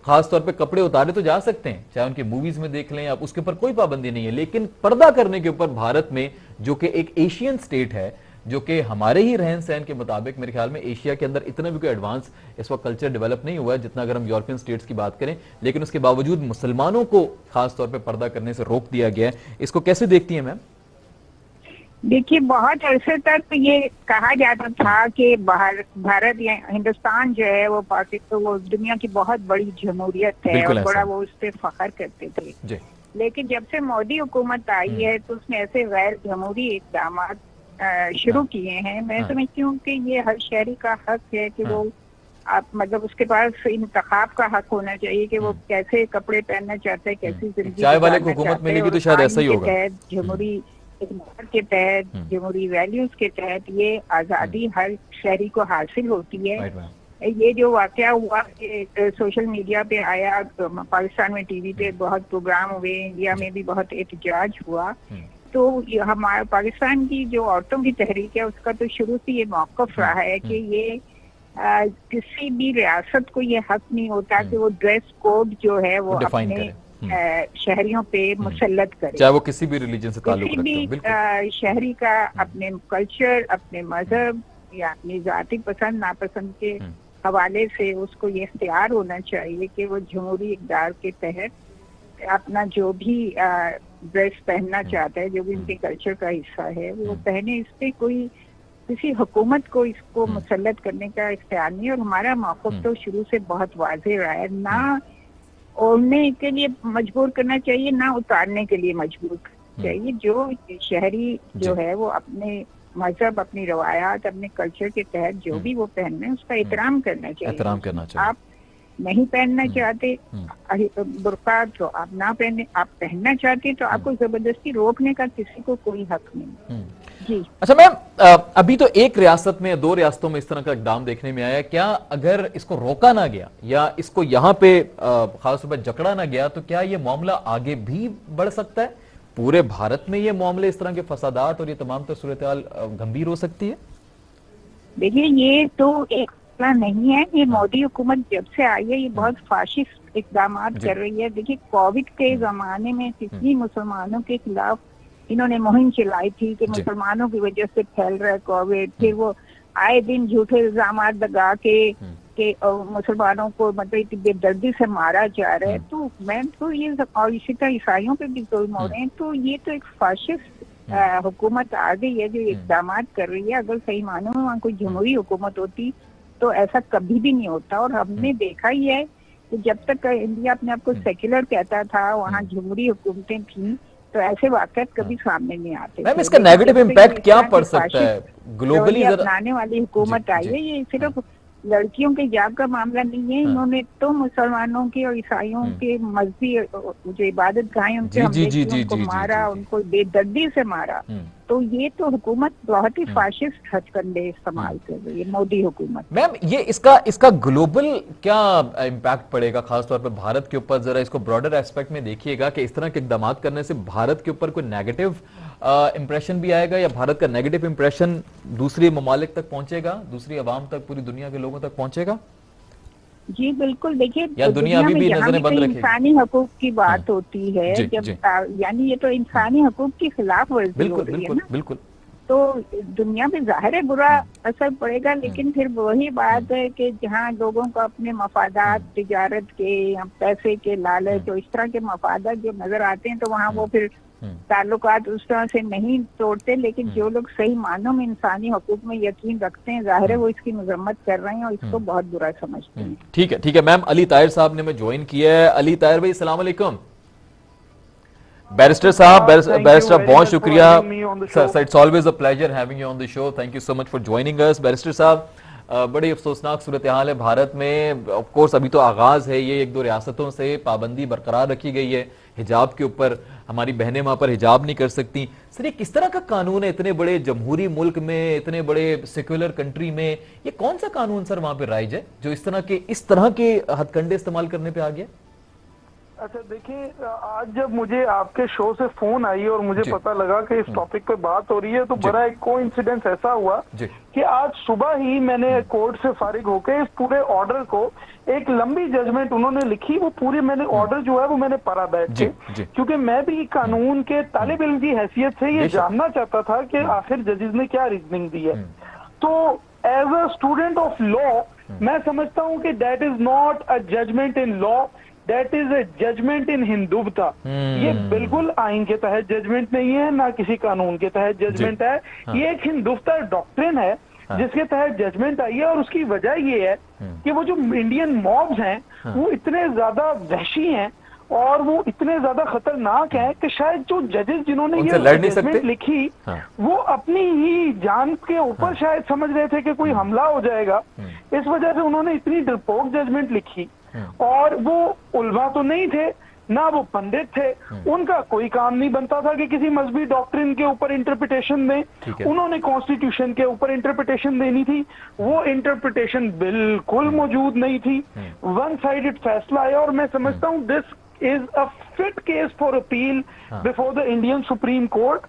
खास तौर पे कपड़े उतारे तो जा सकते हैं, चाहे उनकी मूवीज में देख लें, आप उसके ऊपर कोई पाबंदी नहीं है, लेकिन पर्दा करने के ऊपर भारत में, जो कि एक एशियन स्टेट है, जो कि हमारे ही रहन सहन के मुताबिक, मेरे ख्याल में एशिया के अंदर इतना भी कोई एडवांस इस वक्त कल्चर डेवलप नहीं हुआ है जितना अगर हम यूरोपियन स्टेट्स की बात करें, लेकिन उसके बावजूद मुसलमानों को खास तौर पर पर्दा करने से रोक दिया गया है। इसको कैसे देखती है मैम? देखिए, बहुत अरसे तक ये कहा जाता था कि भारत या हिंदुस्तान जो है वो पाकिस्तान, वो दुनिया की बहुत बड़ी जमहूरियत है और बड़ा वो उस पर फख्र करते थे। लेकिन जब से मोदी हुकूमत आई है तो उसने ऐसे गैर जमहूरी इक़दाम शुरू किए हैं। मैं समझती हूँ कि ये हर शहरी का हक है कि वो आप मतलब उसके पास इंतखाब का हक होना चाहिए कि वो कैसे कपड़े पहनना चाहते हैं, कैसी जिंदगी चाय वाले को हुकूमत मिलेगी तो शायद ऐसा ही होगा। जमहूरी इक़दार के तहत, जमहूरी वैल्यूज के तहत ये आजादी हर शहरी को हासिल होती है। ये जो वाकया हुआ सोशल मीडिया पे आया, पाकिस्तान में टीवी पे बहुत प्रोग्राम हुए, इंडिया में भी बहुत एहतजाज हुआ, तो हमारे पाकिस्तान की जो औरतों की तहरीक है उसका तो शुरू से ये मौक़िफ़ रहा है कि ये किसी भी रियासत को ये हक नहीं होता कि वो ड्रेस कोड जो है वो अपने शहरियों पे मुसल्लत करे, चाहे वो किसी भी रिलीजन से ताल्लुक रखते हो। किसी भी शहरी का अपने कल्चर, अपने मजहब या अपनी जाति पसंद नापसंद के हवाले से उसको ये इख्तियार होना चाहिए कि वो जमहूरी इक़दार के तहत अपना जो भी ड्रेस पहनना चाहता है, जो भी उनके कल्चर का हिस्सा है, वो पहने। इस पे कोई किसी हुकूमत को इसको मुसल्लत करने का इख्तियार नहीं। और हमारा मौक़िफ़ तो शुरू से बहुत वाज़ेह रहा है, ना ओढ़ने के लिए मजबूर करना चाहिए, ना उतारने के लिए मजबूर करना चाहिए। जो शहरी जो है वो अपने मजहब, अपनी रवायात, अपने कल्चर के तहत जो भी वो पहनना है उसका एहतराम करना चाहिए। आप नहीं पहनना चाहते बुर्का तो आप ना पहने, आप पहनना चाहते तो आपको जबरदस्ती रोकने का किसी को कोई हक नहीं। जी अच्छा मैम, अभी तो एक रियासत में, दो रियासतों में इस तरह का इक़दाम देखने में आया, क्या अगर इसको रोका ना गया या इसको यहाँ पे खासतौर पर जकड़ा ना गया तो क्या ये मामला आगे भी बढ़ सकता है? पूरे भारत में ये मामले, इस तरह के फसादात और ये तमाम तर सूरत-ए-हाल गंभीर हो सकती है? देखिए, ये तो एक मसला नहीं है। ये मोदी हुकूमत जब से आई है ये बहुत फाशिस्ट इक़दाम कर रही है। देखिए, कोविड के जमाने में कितनी मुसलमानों के खिलाफ इन्होंने मुहिम चलाई थी कि मुसलमानों की वजह से फैल रहा है कोविड। फिर वो आए दिन झूठे इल्जाम लगा के मुसलमानों को मतलब इतनी बेदर्दी से मारा जा रहा है। तो मैं तो ये, और इसी तरह ईसाइयों पे भी जुल्म हो रहे हैं। तो ये तो एक फाशिस्ट हुकूमत आ गई है जो इक़दाम कर रही है। अगर सही मानों में वहाँ कोई जमहूरी हुकूमत होती तो ऐसा कभी भी नहीं होता। और हमने देखा ही है कि जब तक इंडिया अपने आप को सेक्युलर कहता था, वहाँ जमहूरी हुकूमतें थी, तो ऐसे वाक़यात कभी सामने नहीं आते। मैम, इसका नेगेटिव इम्पैक्ट क्या पड़ सकता है ग्लोबली? अपनाने वाली हुकूमत आई है। ये सिर्फ लड़कियों के हिजाब का मामला नहीं है। इन्होंने तो मुसलमानों के और ईसाइयों के मजहबी जो इबादत गाहें उनके हमले किए, उनको मारा, उनको बेदर्दी से मारा। तो ये तो हुकूमत बहुत ही फाशिस्ट हथकंडे इस्तेमाल कर रही है, मोदी हुकूमत। मैम, ये इसका ग्लोबल क्या इम्पैक्ट पड़ेगा खासतौर पर भारत के ऊपर? जरा इसको ब्रॉडर एस्पेक्ट में देखिएगा कि इस तरह के इक़दाम करने से भारत के ऊपर कोई नेगेटिव इंप्रेशन भी आएगा या भारत का नेगेटिव इंप्रेशन दूसरी ममालिक तक पहुंचेगा, दूसरी अवाम तक, पूरी दुनिया के लोगों तक पहुंचेगा? जी बिल्कुल। देखिए, या दुनिया अभी भी नजरें बंद रखेगी? इंसानी हकूक की बात होती है जब यानी ये तो इंसानी हकूक की खिलाफ वर्जी हो रही है ना। बिल्कुल। तो दुनिया पे जाहिर है बुरा असर पड़ेगा, लेकिन फिर वही बात है कि जहाँ लोगों को अपने मफादात, तिजारत के या पैसे के लालच और इस तरह के मफादात जो नजर आते हैं, तो वहाँ वो फिर ताल्लुकात उस तरह से नहीं तोड़ते। लेकिन जो लोग सही मानों में इंसानी हकूक में यकीन रखते हैं, जाहिर है वो इसकी मजम्मत कर रहे हैं और इसको बहुत बुरा समझते हैं। ठीक है मैम। अली ताहिर साहब ने मैं ज्वाइन किया है। अली ताहिर भाई, अस्सलाम वालेकुम। बैरिस्टर साहब, बैरिस्टर बहुत शुक्रिया sir, it's always a pleasure having you on the show. Thank you so much for joining us. Barrister साहब, बड़ी अफसोसनाक सूरत हाल है भारत में। ऑफ कोर्स अभी तो आगाज है, ये एक दो रियासतों से पाबंदी बरकरार रखी गई है हिजाब के ऊपर, हमारी बहनें वहां पर हिजाब नहीं कर सकती। सर, ये किस तरह का कानून है इतने बड़े जमहूरी मुल्क में, इतने बड़े सेक्युलर कंट्री में? ये कौन सा कानून सर वहां पर राइज है जो इस तरह के हथकंडे इस्तेमाल करने पे आ गया? अच्छा देखिए, आज जब मुझे आपके शो से फोन आई और मुझे पता लगा कि इस टॉपिक पे बात हो रही है, तो बड़ा एक कोइंसिडेंस ऐसा हुआ कि आज सुबह ही मैंने कोर्ट से फारिग होकर इस पूरे ऑर्डर को, एक लंबी जजमेंट उन्होंने लिखी, वो पूरी मैंने ऑर्डर जो है वो मैंने पढ़ा बैठ के, क्योंकि मैं भी कानून के तालिब इल्म की हैसियत से ये जानना चाहता था कि आखिर जजेस ने क्या रीजनिंग दी है। तो as a student of law मैं समझता हूँ कि that is not a judgement in law, that is a judgement in Hindutva. ये बिल्कुल आइन के तहत जजमेंट नहीं है, ना किसी कानून के तहत जजमेंट है। ये एक हिंदुत्व डॉक्ट्रिन है जिसके तहत जजमेंट आई है। और उसकी वजह ये है कि वो जो इंडियन मॉब्स हैं वो इतने ज्यादा वहशी हैं और वो इतने ज्यादा खतरनाक हैं कि शायद जो जजेस जिन्होंने ये जजमेंट लिखी वो अपनी ही जान के ऊपर शायद समझ रहे थे कि कोई हमला हो जाएगा, इस वजह से उन्होंने इतनी डरपोक जजमेंट लिखी। और वो उलमा तो नहीं थे, ना वो पंडित थे, उनका कोई काम नहीं बनता था कि किसी मजहबी डॉक्ट्रिन के ऊपर इंटरप्रिटेशन दें। उन्होंने कॉन्स्टिट्यूशन के ऊपर इंटरप्रिटेशन देनी थी, वो इंटरप्रिटेशन बिल्कुल मौजूद नहीं थी। वन साइडेड फैसला आया और मैं समझता हूँ this is a fit case for appeal before the Indian Supreme Court.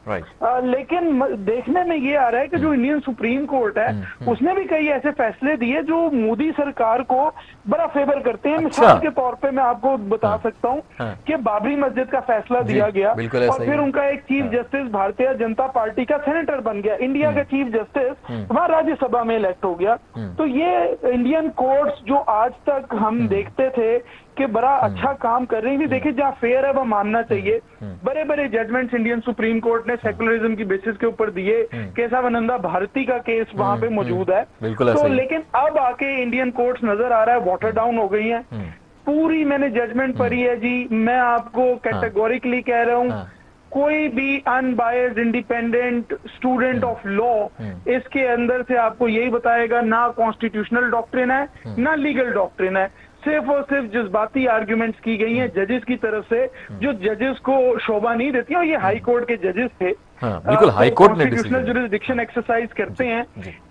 लेकिन देखने में ये आ रहा है कि जो इंडियन सुप्रीम कोर्ट है उसने भी कई ऐसे फैसले दिए जो मोदी सरकार को बड़ा फेवर करते हैं। मिसाल के तौर पे मैं आपको बता सकता हूँ कि बाबरी मस्जिद का फैसला दिया गया और फिर उनका एक chief justice Bharatiya Janata party का सेनेटर बन गया, इंडिया का चीफ जस्टिस वहाँ राज्यसभा में इलेक्ट हो गया। तो ये इंडियन कोर्ट्स जो आज तक हम देखते थे कि बड़ा अच्छा काम कर रही थी, देखिए जहाँ फेयर है वो मानना चाहिए। बड़े बड़े जजमेंट्स इंडियन सुप्रीम कोर्ट ने सेकुलरिज्म की बेसिस के ऊपर दिए। केशवानंदा भारती का केस वहां पे मौजूद है। तो लेकिन अब आके इंडियन कोर्ट्स नजर आ रहा है वाटर डाउन हो गई हैं। पूरी मैंने जजमेंट पढ़ी है जी, मैं आपको कैटेगोरिकली कह रहा हूँ कोई भी unbiased independent student of law इसके अंदर से आपको यही बताएगा ना कॉन्स्टिट्यूशनल डॉक्ट्रिन है ना लीगल डॉक्ट्रिन है, सिर्फ और सिर्फ जज्बाती आर्ग्यूमेंट्स की गई हैं जजेस की तरफ से जो जजेस को शोभा नहीं देती। और ये हाई कोर्ट के जजेस थे, बिल्कुल हाई कोर्ट ने कॉन्स्टिट्यूशनल जुरिसडिक्शन एक्सरसाइज करते हैं।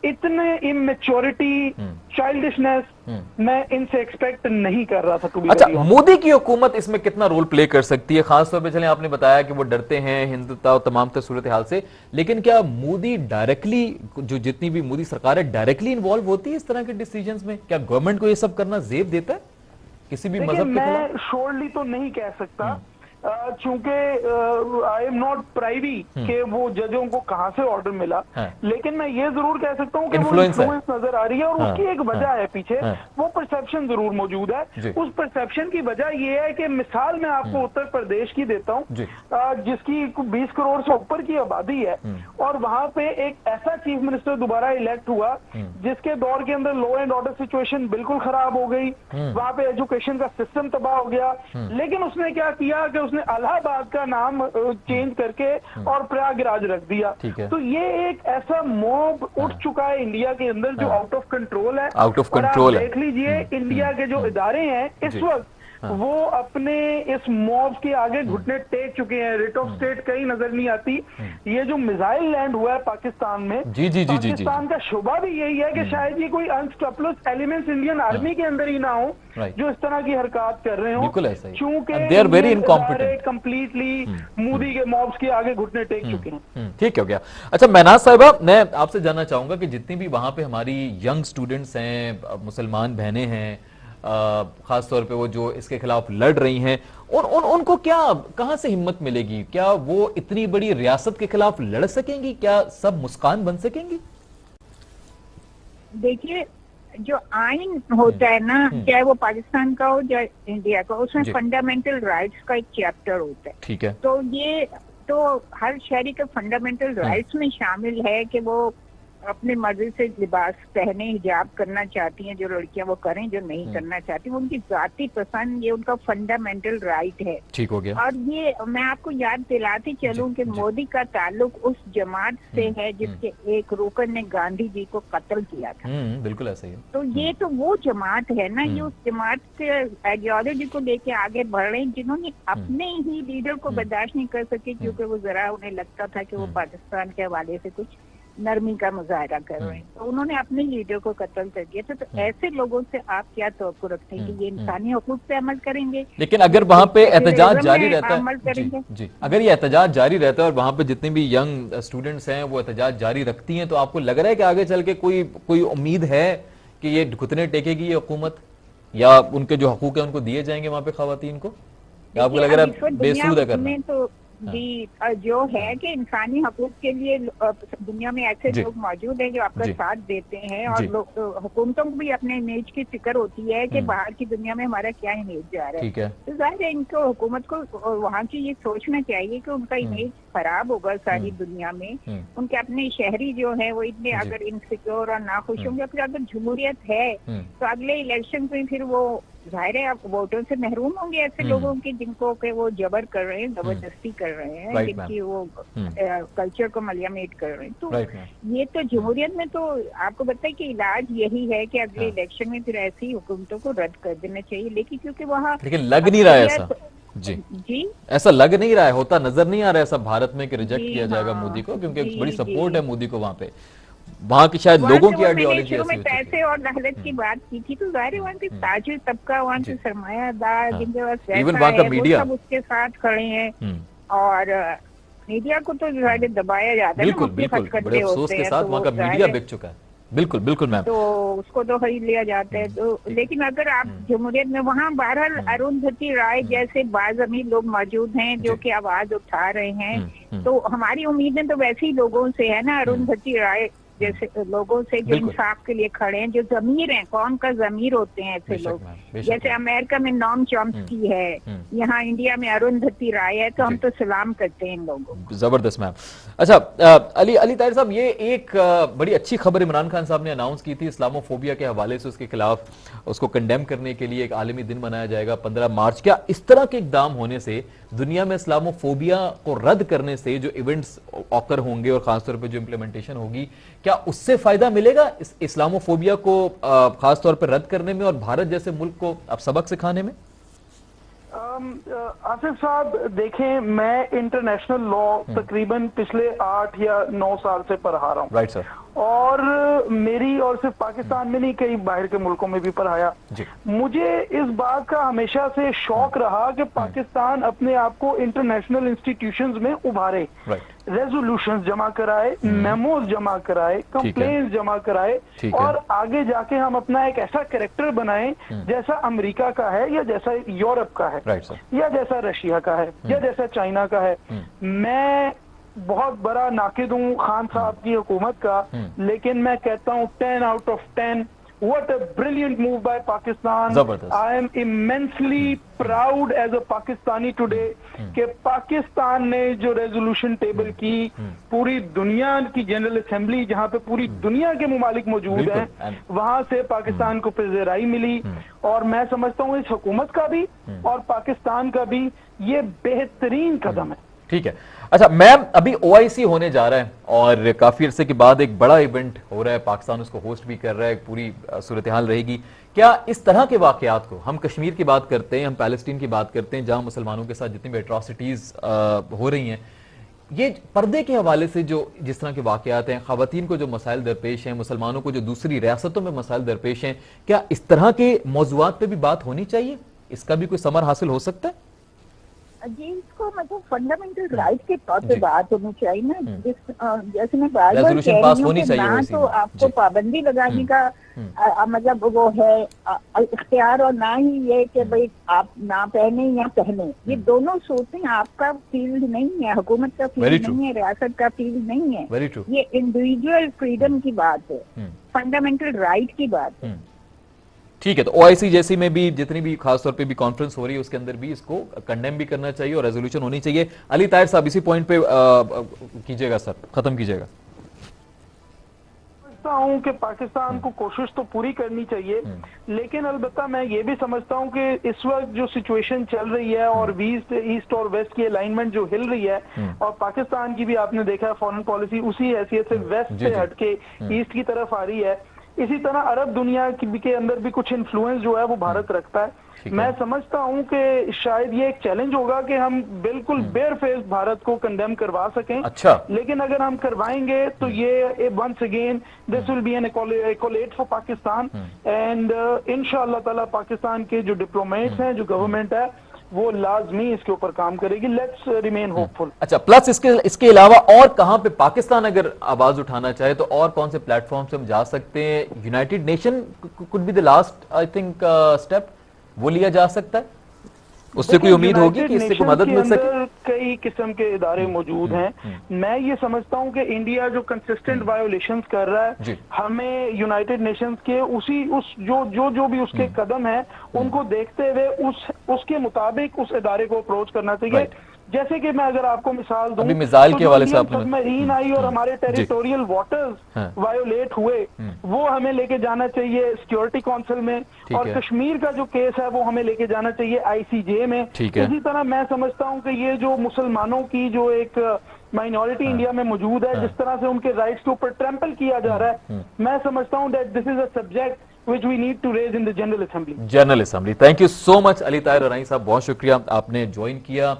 इतने इमेच्योरिटी, चाइल्डिशनेस मैं इनसे एक्सपेक्ट नहीं कर रहा था। अच्छा, मोदी की हुकूमत इसमें कितना रोल प्ले कर सकती है? खासतौर पे चलें, आपने बताया कि वो डरते हैं हिंदुत्व और तमाम सूरत हाल से, लेकिन क्या मोदी डायरेक्टली, जो जितनी भी मोदी सरकार है, डायरेक्टली इन्वॉल्व होती है इस तरह के डिसीजंस में? क्या गवर्नमेंट को ये सब करना जेब देता है किसी भी मजहब के खिलाफ? मैं श्योरली तो नहीं कह सकता चूंकि आई एम नॉट प्राइवी कि वो जजों को कहां से ऑर्डर मिला, लेकिन मैं ये जरूर कह सकता हूँ कि वो इन्फ्लुएंस नजर आ रही है और उसकी एक वजह है पीछे, वो परसेप्शन जरूर मौजूद है। उस परसेप्शन की वजह ये है कि मिसाल मैं आपको उत्तर प्रदेश की देता हूँ जिसकी 20 करोड़ से ऊपर की आबादी है और वहां पे एक ऐसा चीफ मिनिस्टर दोबारा इलेक्ट हुआ जिसके दौर के अंदर लॉ एंड ऑर्डर सिचुएशन बिल्कुल खराब हो गई, वहां पे एजुकेशन का सिस्टम तबाह हो गया। लेकिन उसने क्या किया कि उसने इलाहाबाद का नाम चेंज करके और प्रयागराज रख दिया। तो ये एक ऐसा मॉब उठ चुका है इंडिया के अंदर जो आउट ऑफ कंट्रोल है। आउट ऑफ कंट्रोल है। देख लीजिए इंडिया के जो इदारे हैं इस वक्त वो अपने इस मॉब के आगे घुटने टेक चुके हैं। रेट ऑफ स्टेट कहीं नजर नहीं आती। ये जो मिसाइल लैंड हुआ है पाकिस्तान में, पाकिस्तान का शुबा भी यही है कि शायद ये कोई अनस्टॉपलेस एलिमेंट्स इंडियन आर्मी के अंदर ही ना हो जो इस तरह की हरकत कर रहे हो, क्योंकि कंप्लीटली मोदी के मॉब्स के आगे घुटने टेक चुके हैं। ठीक हो गया। अच्छा महनाज साहिबा, मैं आपसे जानना चाहूंगा कि जितनी भी वहां पे हमारी यंग स्टूडेंट्स हैं, मुसलमान बहनें हैं, खास तौर पे वो जो इसके खिलाफ लड़ रही हैं, उनको क्या, कहां से हिम्मत मिलेगी? क्या वो इतनी बड़ी रियासत के खिलाफ लड़ सकेंगी? क्या सब मुस्कान बन सकेंगी? देखिए, जो आइन होता है ना, चाहे वो पाकिस्तान का हो चाहे इंडिया का, उसमें फंडामेंटल राइट्स का एक चैप्टर होता है। ठीक है। तो ये तो हर शहरी के फंडामेंटल राइट्स में शामिल है कि वो अपनी मर्जी से लिबास पहने, हिजाब करना चाहती हैं जो लड़कियां वो करें, जो नहीं करना चाहती वो उनकी जाती पसंद, ये उनका फंडामेंटल राइट है। ठीक हो गया। और ये मैं आपको याद दिलाती चलूं कि मोदी का ताल्लुक उस जमात से है जिसके एक रुकन ने गांधी जी को कत्ल किया था। बिल्कुल ऐसा ही है। तो ये तो वो जमात है ना, ये उस जमात के आइडियोलॉजी को लेके आगे बढ़ रहे हैं, जिन्होंने अपने ही लीडर को बर्दाश्त नहीं कर सके, क्योंकि वो जरा उन्हें लगता था कि वो पाकिस्तान के हवाले से कुछ नरमी का मुजाहरा कर रहे हैं, तो उन्होंने अपने लीडर को कत्ल कर दिया था। तो ऐसे लोगों से आप क्या तवक्को रखते हैं कि ये इंसानी हकूक पे अमल करेंगे? लेकिन अगर वहां पे एहतजाज जारी रहता अमल करेंगे? जी, अगर ये एहतजाज जारी रहता है और वहां पे जितने भी यंग स्टूडेंट्स हैं वो एहतजाज जारी रखती हैं, तो आपको लग रहा है कि आगे चल के कोई उम्मीद है कि ये घुटने टेकेगी ये हुकूमत, या उनके जो हकूक है उनको दिए जाएंगे वहां पे खवातीन को? या आपको लग रहा है बेसूद है करना? तो जी, जो है कि इंसानी हकूक के लिए दुनिया में ऐसे लोग मौजूद हैं जो आपका साथ देते हैं, और हुकूमतों को भी अपने इमेज की फिक्र होती है कि बाहर की दुनिया में हमारा क्या इमेज जा रहा है। तो जाहिर है इनको, हुकूमत को वहाँ की ये सोचना चाहिए कि उनका इमेज खराब होगा सारी दुनिया में। उनके अपने शहरी जो है वो इतने अगर इनसिक्योर और नाखुश होंगे, फिर अगर जमहूरियत है तो अगले इलेक्शन में फिर वो जाहिर है आप वोटों से महरूम होंगे ऐसे लोगों के जिनको के वो जबर कर रहे हैं, जबरदस्ती कर रहे हैं, जिनकी वो कल्चर को मलियामेट कर रहे हैं। तो ये तो जमहूरियत में तो आपको बताए कि इलाज यही है कि अगले इलेक्शन में फिर ऐसी हुकूमतों को रद्द कर देना चाहिए। लेकिन क्योंकि वहाँ लग नहीं रहा है ऐसा, जी ऐसा लग नहीं रहा है, होता नजर नहीं आ रहा है ऐसा भारत में कि रिजेक्ट किया जाएगा मोदी को, क्योंकि बड़ी सपोर्ट है मोदी को वहाँ पे, वहाँ की शायद लोगों की आइडियोलॉजी ऐसी है। पैसे और दहलत की बात की थी तो जाहिर है वहाँ की ताजिर तबका, वहाँ के सरमायादार, जिनके पास पैसा है, वो सब उसके साथ खड़े हैं। और मीडिया को तो जाहिर दबाया जाता है, बिल्कुल बिल्कुल, बड़े अफसोस के साथ वहाँ का मीडिया बिक चुका है। बिल्कुल बिल्कुल मैम, तो उसको तो खरीद लिया जाता है। तो लेकिन अगर आप जमहूरियत में वहाँ बहरहाल अरुंधति राय जैसे बाज अमीर लोग मौजूद हैं जो कि आवाज उठा रहे हैं, तो हमारी उम्मीदें तो वैसे ही लोगों से है ना, अरुंधति राय जैसे लोगों से जो इंसाफ के लिए खड़े हैं, जो जमीर हैं, कौम का जमीर होते हैं ऐसे लोग। जैसे अमेरिका में नॉम चॉम्स्की है, यहाँ इंडिया में अरुंधति राय है, तो हम तो सलाम करते हैं इन लोगों को। जबरदस्त मैम। अच्छा अली ताहिर साहब, ये एक बड़ी अच्छी खबर इमरान खान साहब ने अनाउंस की थी इस्लामोफोबिया के हवाले से, उसके खिलाफ उसको कंडेम करने के लिए एक आलमी दिन मनाया जाएगा 15 मार्च। क्या इस तरह के इकदाम होने से दुनिया में इस्लामोफोबिया को रद्द करने से जो इवेंट्स ऑकर होंगे और खासतौर पर जो इम्प्लीमेंटेशन होगी, क्या उससे फायदा मिलेगा इस इस्लामोफोबिया को खासतौर पर रद्द करने में और भारत जैसे मुल्क को अब सबक सिखाने में? आसिफ साहब देखें, मैं इंटरनेशनल लॉ तकरीबन पिछले 8 या 9 साल से पढ़ा रहा हूँ। Right sir. और मेरी, और सिर्फ पाकिस्तान में नहीं, कई बाहर के मुल्कों में भी पढ़ाया। मुझे इस बात का हमेशा से शौक रहा कि पाकिस्तान अपने आप को इंटरनेशनल इंस्टीट्यूशंस में उभारे, रेजोल्यूशंस जमा कराए, मेमोज जमा कराए, कंप्लेंट्स जमा कराए, और आगे जाके हम अपना एक ऐसा कैरेक्टर बनाएं जैसा अमेरिका का है, या जैसा यूरोप का है, या जैसा रशिया का है, या जैसा चाइना का है। मैं बहुत बड़ा नाकिद हूँ खान साहब की हुकूमत का, लेकिन मैं कहता हूँ 10 out of 10, what a brilliant move by Pakistan. I am immensely proud as a Pakistani today कि पाकिस्तान ने जो रेजोल्यूशन टेबल की, पूरी दुनिया की जनरल असेंबली जहाँ पे पूरी दुनिया के मुमालिक मौजूद हैं, वहां से पाकिस्तान को पज़ेराई मिली। और मैं समझता हूँ इस हुकूमत का भी और पाकिस्तान का भी ये बेहतरीन कदम है। ठीक है। अच्छा मैम, अभी OIC होने जा रहा है और काफी अरसे के बाद एक बड़ा इवेंट हो रहा है, पाकिस्तान उसको होस्ट भी कर रहा है, पूरी सूरत हाल रहेगी। क्या इस तरह के वाकयात को, हम कश्मीर की बात करते हैं, हम पैलेस्टीन की बात करते हैं, जहां मुसलमानों के साथ जितनी भी एट्रॉसिटीज हो रही हैं, ये पर्दे के हवाले से जो जिस तरह के वाकयात हैं, खवातीन को जो मसाइल दरपेश हैं, मुसलमानों को जो दूसरी रियासतों में मसाइल दरपेश हैं, क्या इस तरह के मौजूआत पे भी बात होनी चाहिए? इसका भी कोई समर हासिल हो सकता है? जी, इसको मतलब फंडामेंटल राइट के तौर पे बात होनी चाहिए ना। जैसे मैं बार बार कह रही हूँ कि ना तो आपको पाबंदी लगाने का मतलब वो है इख्तियार, और ना ही ये कि भाई आप ना पहने या पहने, ये दोनों सोचें आपका फील्ड नहीं है, हुकूमत का फील्ड नहीं है, रियासत का फील्ड नहीं है, ये इंडिविजुअल फ्रीडम की बात है, फंडामेंटल राइट की बात है। ठीक है, तो ओआईसी जैसी में भी जितनी भी खासतौर पे भी कॉन्फ्रेंस हो रही है उसके अंदर भी इसको कंडेम भी करना चाहिए और रेजोल्यूशन होनी चाहिए। अली ताहिर साहब इसी पॉइंट पे कीजिएगा सर, खत्म कीजिएगा। समझता हूँ कि पाकिस्तान को कोशिश तो पूरी करनी चाहिए, लेकिन अलबत्ता मैं ये भी समझता हूँ कि इस वक्त जो सिचुएशन चल रही है और ईस्ट और वेस्ट की अलाइनमेंट जो हिल रही है, और पाकिस्तान की भी आपने देखा है फॉरेन पॉलिसी उसी हैसियत से वेस्ट से हटके ईस्ट की तरफ आ रही है। इसी तरह अरब दुनिया के अंदर भी कुछ इन्फ्लुएंस जो है वो भारत रखता है। मैं समझता हूं कि शायद ये एक चैलेंज होगा कि हम बिल्कुल बेयर फेस भारत को कंडेम करवा सकें। अच्छा। लेकिन अगर हम करवाएंगे तो ये once again this will be an accolade for Pakistan, and इंशाअल्लाह ताला पाकिस्तान के जो डिप्लोमेट्स हैं, जो गवर्नमेंट है, वो लाजमी इसके ऊपर काम करेगी। Let's remain hopeful. अच्छा, प्लस इसके अलावा और कहां पे पाकिस्तान अगर आवाज उठाना चाहे तो और कौन से प्लेटफॉर्म से हम जा सकते हैं? United nation could be the last I think step, वो लिया जा सकता है, उससे कोई उम्मीद होगी कि इससे कोई मदद मिल सके? कई किस्म के इदारे मौजूद हैं। मैं ये समझता हूं कि इंडिया जो कंसिस्टेंट वायोलेशंस कर रहा है, हमें यूनाइटेड नेशंस के जो भी उसके कदम है उनको देखते हुए उसके मुताबिक उस इदारे को अप्रोच करना चाहिए। जैसे कि मैं अगर आपको मिसाल दूं, अभी मिसाइल के हवाले से आपने सबमरीन आई और हमारे टेरिटोरियल वाटर्स वायोलेट हुए, वो हमें लेके जाना चाहिए सिक्योरिटी काउंसिल में, और कश्मीर का जो केस है वो हमें लेके जाना चाहिए आईसीजे में। इसी तरह मैं समझता हूं कि ये जो मुसलमानों की जो एक माइनॉरिटी इंडिया में मौजूद है, जिस तरह से उनके राइट्स के ऊपर ट्रैम्पल किया जा रहा है, मैं समझता हूं that this is a subject which we need to raise in the General Assembly. General assembly. Thank you so much Ali Tahir Raees साहब, बहुत शुक्रिया आपने ज्वाइन किया।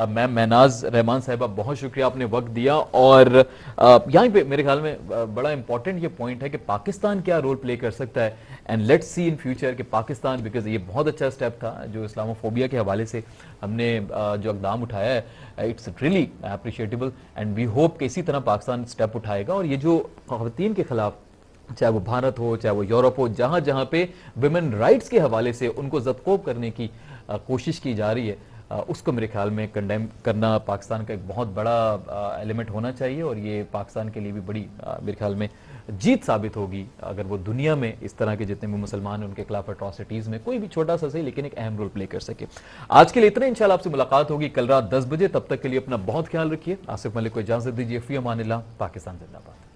मैम महनाज रहमान साहिबा, बहुत शुक्रिया आपने वक्त दिया। और यहाँ पे मेरे ख्याल में बड़ा इंपॉर्टेंट ये पॉइंट है कि पाकिस्तान क्या रोल प्ले कर सकता है, and let's see in future कि पाकिस्तान, बिकॉज ये बहुत अच्छा स्टेप था जो इस्लामोफोबिया के हवाले से हमने जो इकदाम उठाया है, it's really appreciable, and we hope कि इसी तरह पाकिस्तान स्टेप उठाएगा। और ये जो ख़वातीन के खिलाफ, चाहे वो भारत हो चाहे वो यूरोप हो, जहां जहां पे विमेन राइट्स के हवाले से उनको ज़दकोब करने की कोशिश की जा रही है, उसको मेरे ख्याल में कंडेम करना पाकिस्तान का एक बहुत बड़ा एलिमेंट होना चाहिए। और ये पाकिस्तान के लिए भी बड़ी मेरे ख्याल में जीत साबित होगी अगर वो दुनिया में इस तरह के जितने भी मुसलमान हैं उनके खिलाफ अट्रॉसिटीज़ में कोई भी छोटा सा सही लेकिन एक अहम रोल प्ले कर सके। आज के लिए इतना, इंशाल्लाह आपसे मुलाकात होगी कल रात 10 बजे। तब तक के लिए अपना बहुत ख्याल रखिए। आसिफ मलिक को इजाज़त दीजिए। फ़ी अमानिल्लाह। पाकिस्तान जिंदाबाद।